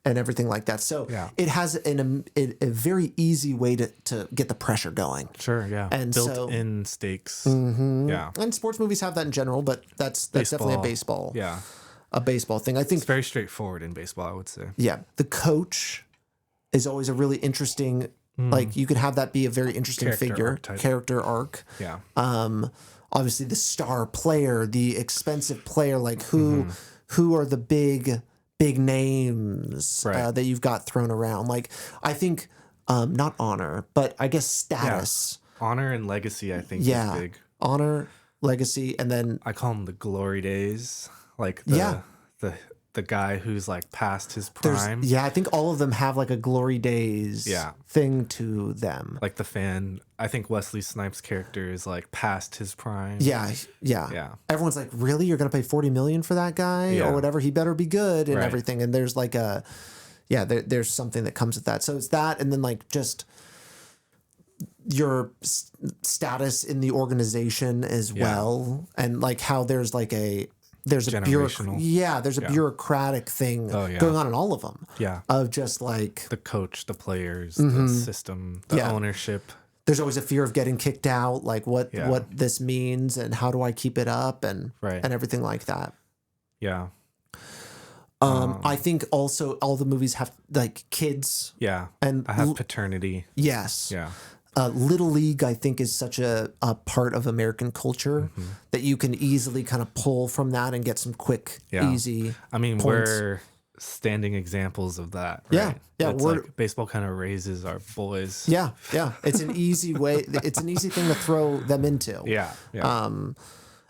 Speaker 1: And everything like that. So it has a very easy way to get the pressure going.
Speaker 2: Sure, yeah.
Speaker 1: And
Speaker 2: built-in stakes. Yeah.
Speaker 1: And sports movies have that in general, but that's definitely a baseball.
Speaker 2: Yeah.
Speaker 1: A baseball thing. I think
Speaker 2: it's very straightforward in baseball, I would say.
Speaker 1: Yeah. The coach is always a really interesting, like you could have that be a very interesting character arc.
Speaker 2: Yeah.
Speaker 1: Obviously the star player, the expensive player, like who are the big names that you've got thrown around. Like, I think, not honor, but I guess status.
Speaker 2: Yeah. Honor and legacy, I think, is big.
Speaker 1: Honor, legacy, and then...
Speaker 2: I call them the glory days. Like, the guy who's, like, past his prime.
Speaker 1: I think all of them have, like, a glory days thing to them.
Speaker 2: Like, the fan... I think Wesley Snipes' character is, like, past his prime.
Speaker 1: Yeah. Everyone's like, really? You're going to pay $40 million for that guy? Or whatever? He better be good and everything. And there's, like, there's something that comes with that. So it's that, and then, like, just your status in the organization as well. And, like, how there's, like, there's a bureaucratic thing going on in all of them.
Speaker 2: Yeah.
Speaker 1: Of just like
Speaker 2: the coach, the players, the system, the ownership.
Speaker 1: There's always a fear of getting kicked out, like what this means and how do I keep it up and everything like that.
Speaker 2: Yeah.
Speaker 1: I think also all the movies have like kids.
Speaker 2: Yeah.
Speaker 1: And
Speaker 2: I have paternity.
Speaker 1: Yes.
Speaker 2: Yeah.
Speaker 1: Little League, I think, is such a part of American culture that you can easily kind of pull from that and get some quick, easy.
Speaker 2: I mean,
Speaker 1: points.
Speaker 2: we're standing examples of that. Right?
Speaker 1: Yeah.
Speaker 2: It's like baseball kind of raises our boys.
Speaker 1: Yeah. It's an easy way. It's an easy thing to throw them into.
Speaker 2: Yeah.
Speaker 1: And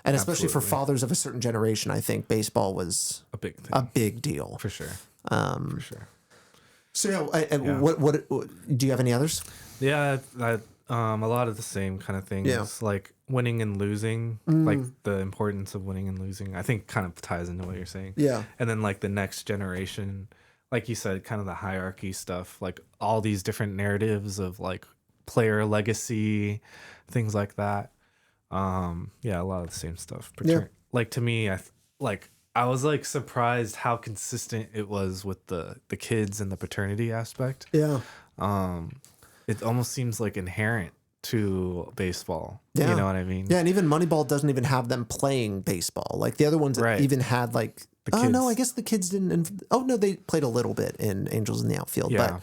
Speaker 1: especially for fathers of a certain generation, I think baseball was
Speaker 2: a big thing.
Speaker 1: A big deal
Speaker 2: for sure. So
Speaker 1: what do you have any others?
Speaker 2: Yeah, a lot of the same kind of things. Yeah. Like winning and losing, like the importance of winning and losing, I think kind of ties into what you're saying.
Speaker 1: Yeah.
Speaker 2: And then like the next generation, like you said, kind of the hierarchy stuff, like all these different narratives of like player legacy, things like that. A lot of the same stuff. Like to me, I was like surprised how consistent it was with the kids and the paternity aspect.
Speaker 1: Yeah.
Speaker 2: It almost seems like inherent to baseball. Yeah. You know what I mean?
Speaker 1: Yeah, and even Moneyball doesn't even have them playing baseball. Like the other ones even had like no, I guess the kids didn't. They played a little bit in Angels in the Outfield, but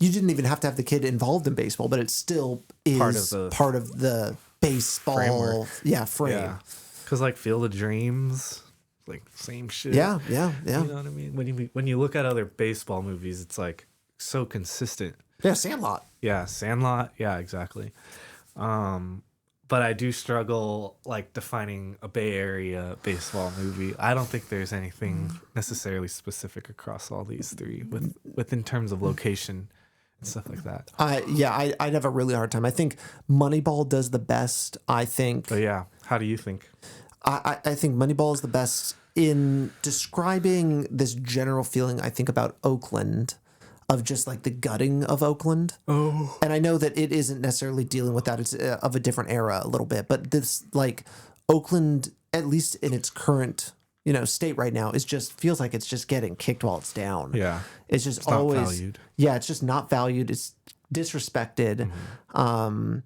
Speaker 1: you didn't even have to have the kid involved in baseball, but it still is part of the baseball framework. Frame. Yeah.
Speaker 2: Because like Field of Dreams, like same shit.
Speaker 1: Yeah.
Speaker 2: You know what I mean? When you look at other baseball movies, it's like so consistent.
Speaker 1: Yeah, Sandlot.
Speaker 2: Yeah, exactly. But I do struggle like defining a Bay Area baseball movie. I don't think there's anything necessarily specific across all these three with in terms of location and stuff like that.
Speaker 1: I'd have a really hard time. I think Moneyball does the best, I think.
Speaker 2: But yeah, how do you think?
Speaker 1: I think Moneyball is the best in describing this general feeling, I think, about Oakland, of just like the gutting of Oakland.
Speaker 2: Oh.
Speaker 1: And I know that it isn't necessarily dealing with that. It's of a different era a little bit. But this, like, Oakland, at least in its current, state right now, feels like it's just getting kicked while it's down.
Speaker 2: Yeah.
Speaker 1: It's just
Speaker 2: it's
Speaker 1: always...
Speaker 2: not valued.
Speaker 1: Yeah, it's just not valued. It's disrespected. And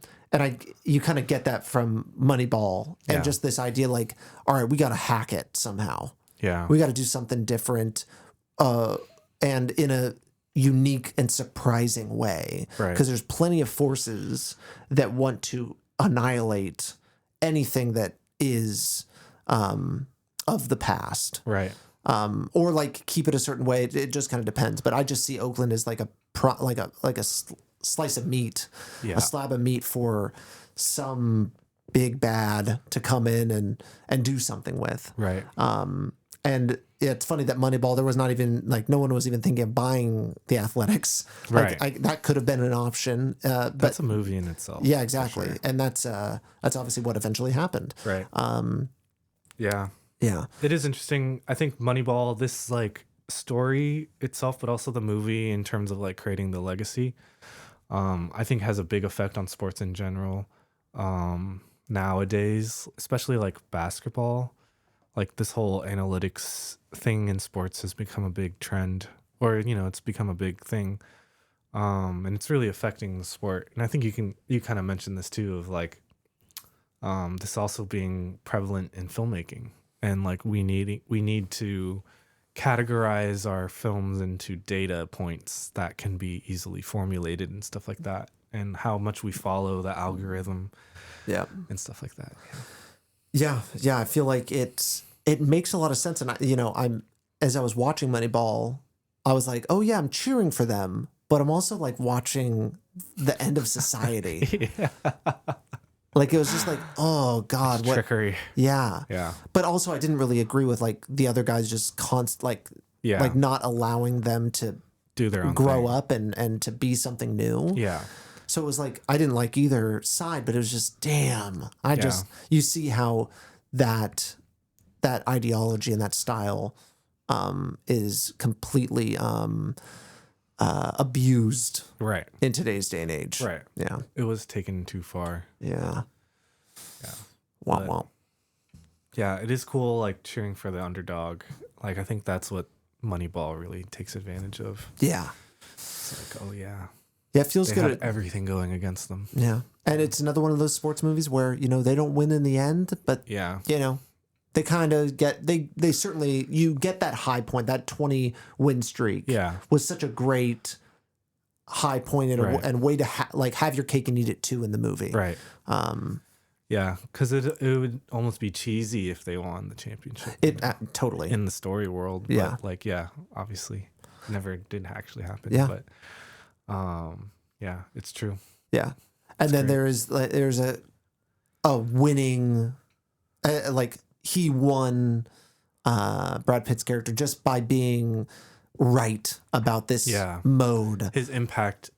Speaker 1: you kind of get that from Moneyball. And just this idea like, all right, we got to hack it somehow.
Speaker 2: Yeah.
Speaker 1: We got to do something different. And in a unique and surprising way, because there's plenty of forces that want to annihilate anything that is of the past.
Speaker 2: Right.
Speaker 1: Or like keep it a certain way. It just kind of depends. But I just see Oakland as like a slice of meat,
Speaker 2: Yeah.
Speaker 1: a slab of meat for some big bad to come in and do something with.
Speaker 2: Right.
Speaker 1: And it's funny that Moneyball, there was not even like no one was even thinking of buying the Athletics. Like,
Speaker 2: Right.
Speaker 1: that could have been an option. But
Speaker 2: That's a movie in itself.
Speaker 1: yeah, exactly.
Speaker 2: Sure.
Speaker 1: And that's obviously what eventually happened.
Speaker 2: Right. Yeah.
Speaker 1: Yeah.
Speaker 2: It is interesting. I think Moneyball, this like story itself, but also the movie in terms of like creating the legacy, I think has a big effect on sports in general. Nowadays, especially like basketball, like this whole analytics thing in sports has become a big trend, or it's become a big thing, and it's really affecting the sport. And I think you kind of mentioned this too, of like this also being prevalent in filmmaking, and like we need to categorize our films into data points that can be easily formulated and stuff like that, and how much we follow the algorithm.
Speaker 1: Yeah.
Speaker 2: And stuff like that.
Speaker 1: Yeah. I feel like it makes a lot of sense. And as I was watching Moneyball, I was like, oh yeah, I'm cheering for them, but I'm also like watching the end of society.
Speaker 2: Yeah.
Speaker 1: Like it was just like, oh God, what
Speaker 2: Trickery.
Speaker 1: Yeah.
Speaker 2: Yeah.
Speaker 1: But also I didn't really agree with like the other guys just like not allowing them to
Speaker 2: Do their own
Speaker 1: grow
Speaker 2: thing.
Speaker 1: up and to be something new.
Speaker 2: Yeah.
Speaker 1: So it was like I didn't like either side, but it was just damn. You see how that ideology and that style is completely abused
Speaker 2: Right.
Speaker 1: in today's day and age.
Speaker 2: Right.
Speaker 1: Yeah.
Speaker 2: It was taken too far.
Speaker 1: Yeah.
Speaker 2: Yeah.
Speaker 1: Womp womp.
Speaker 2: Yeah, it is cool like cheering for the underdog. Like I think that's what Moneyball really takes advantage of.
Speaker 1: Yeah.
Speaker 2: It's like, oh yeah.
Speaker 1: Yeah, it feels
Speaker 2: They
Speaker 1: good.
Speaker 2: had everything going against them.
Speaker 1: Yeah. And it's another one of those sports movies where, they don't win in the end, but
Speaker 2: Yeah.
Speaker 1: they kind of get they certainly you get that high point, that 20 win streak.
Speaker 2: Yeah.
Speaker 1: Was such a great high point and way to have your cake and eat it too in the movie.
Speaker 2: Right. Yeah, because it would almost be cheesy if they won the championship.
Speaker 1: Totally
Speaker 2: in the story world.
Speaker 1: Yeah.
Speaker 2: But obviously never did actually happen.
Speaker 1: Yeah.
Speaker 2: But yeah, it's true.
Speaker 1: Yeah. And then there's a winning like he won Brad Pitt's character just by being right about this mode.
Speaker 2: His impact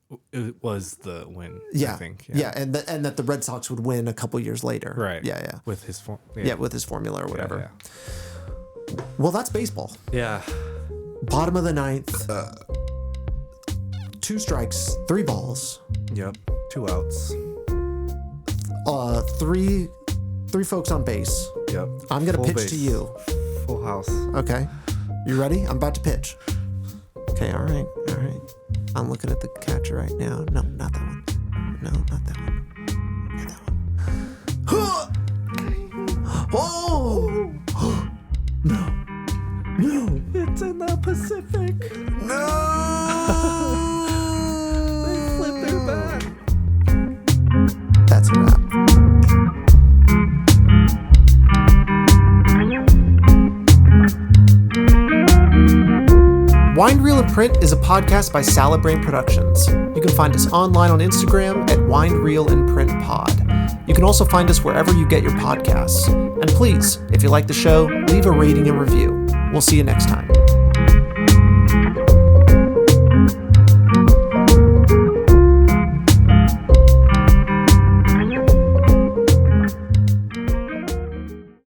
Speaker 2: was the win,
Speaker 1: Yeah.
Speaker 2: I think.
Speaker 1: Yeah. And that the Red Sox would win a couple years later.
Speaker 2: Right.
Speaker 1: Yeah.
Speaker 2: With his
Speaker 1: With his formula or whatever.
Speaker 2: Yeah.
Speaker 1: Well, that's baseball.
Speaker 2: Yeah.
Speaker 1: Bottom of the ninth. 2 strikes, 3 balls.
Speaker 2: Yep. 2 outs.
Speaker 1: 3 folks on base.
Speaker 2: Yep.
Speaker 1: I'm gonna
Speaker 2: Full
Speaker 1: pitch
Speaker 2: base.
Speaker 1: to you.
Speaker 2: Full house.
Speaker 1: Okay. You ready? I'm about to pitch. Okay, all right. I'm looking at the catcher right now. No, not that one. No, not that one. Okay, that one. Oh! No.
Speaker 2: It's in the Pacific.
Speaker 1: No!
Speaker 2: They flipped their bat.
Speaker 1: That's a wrap. Wind, Reel, and Print is a podcast by Salad Brain Productions. You can find us online on Instagram at Wind, Reel, and Print Pod. You can also find us wherever you get your podcasts. And please, if you like the show, leave a rating and review. We'll see you next time.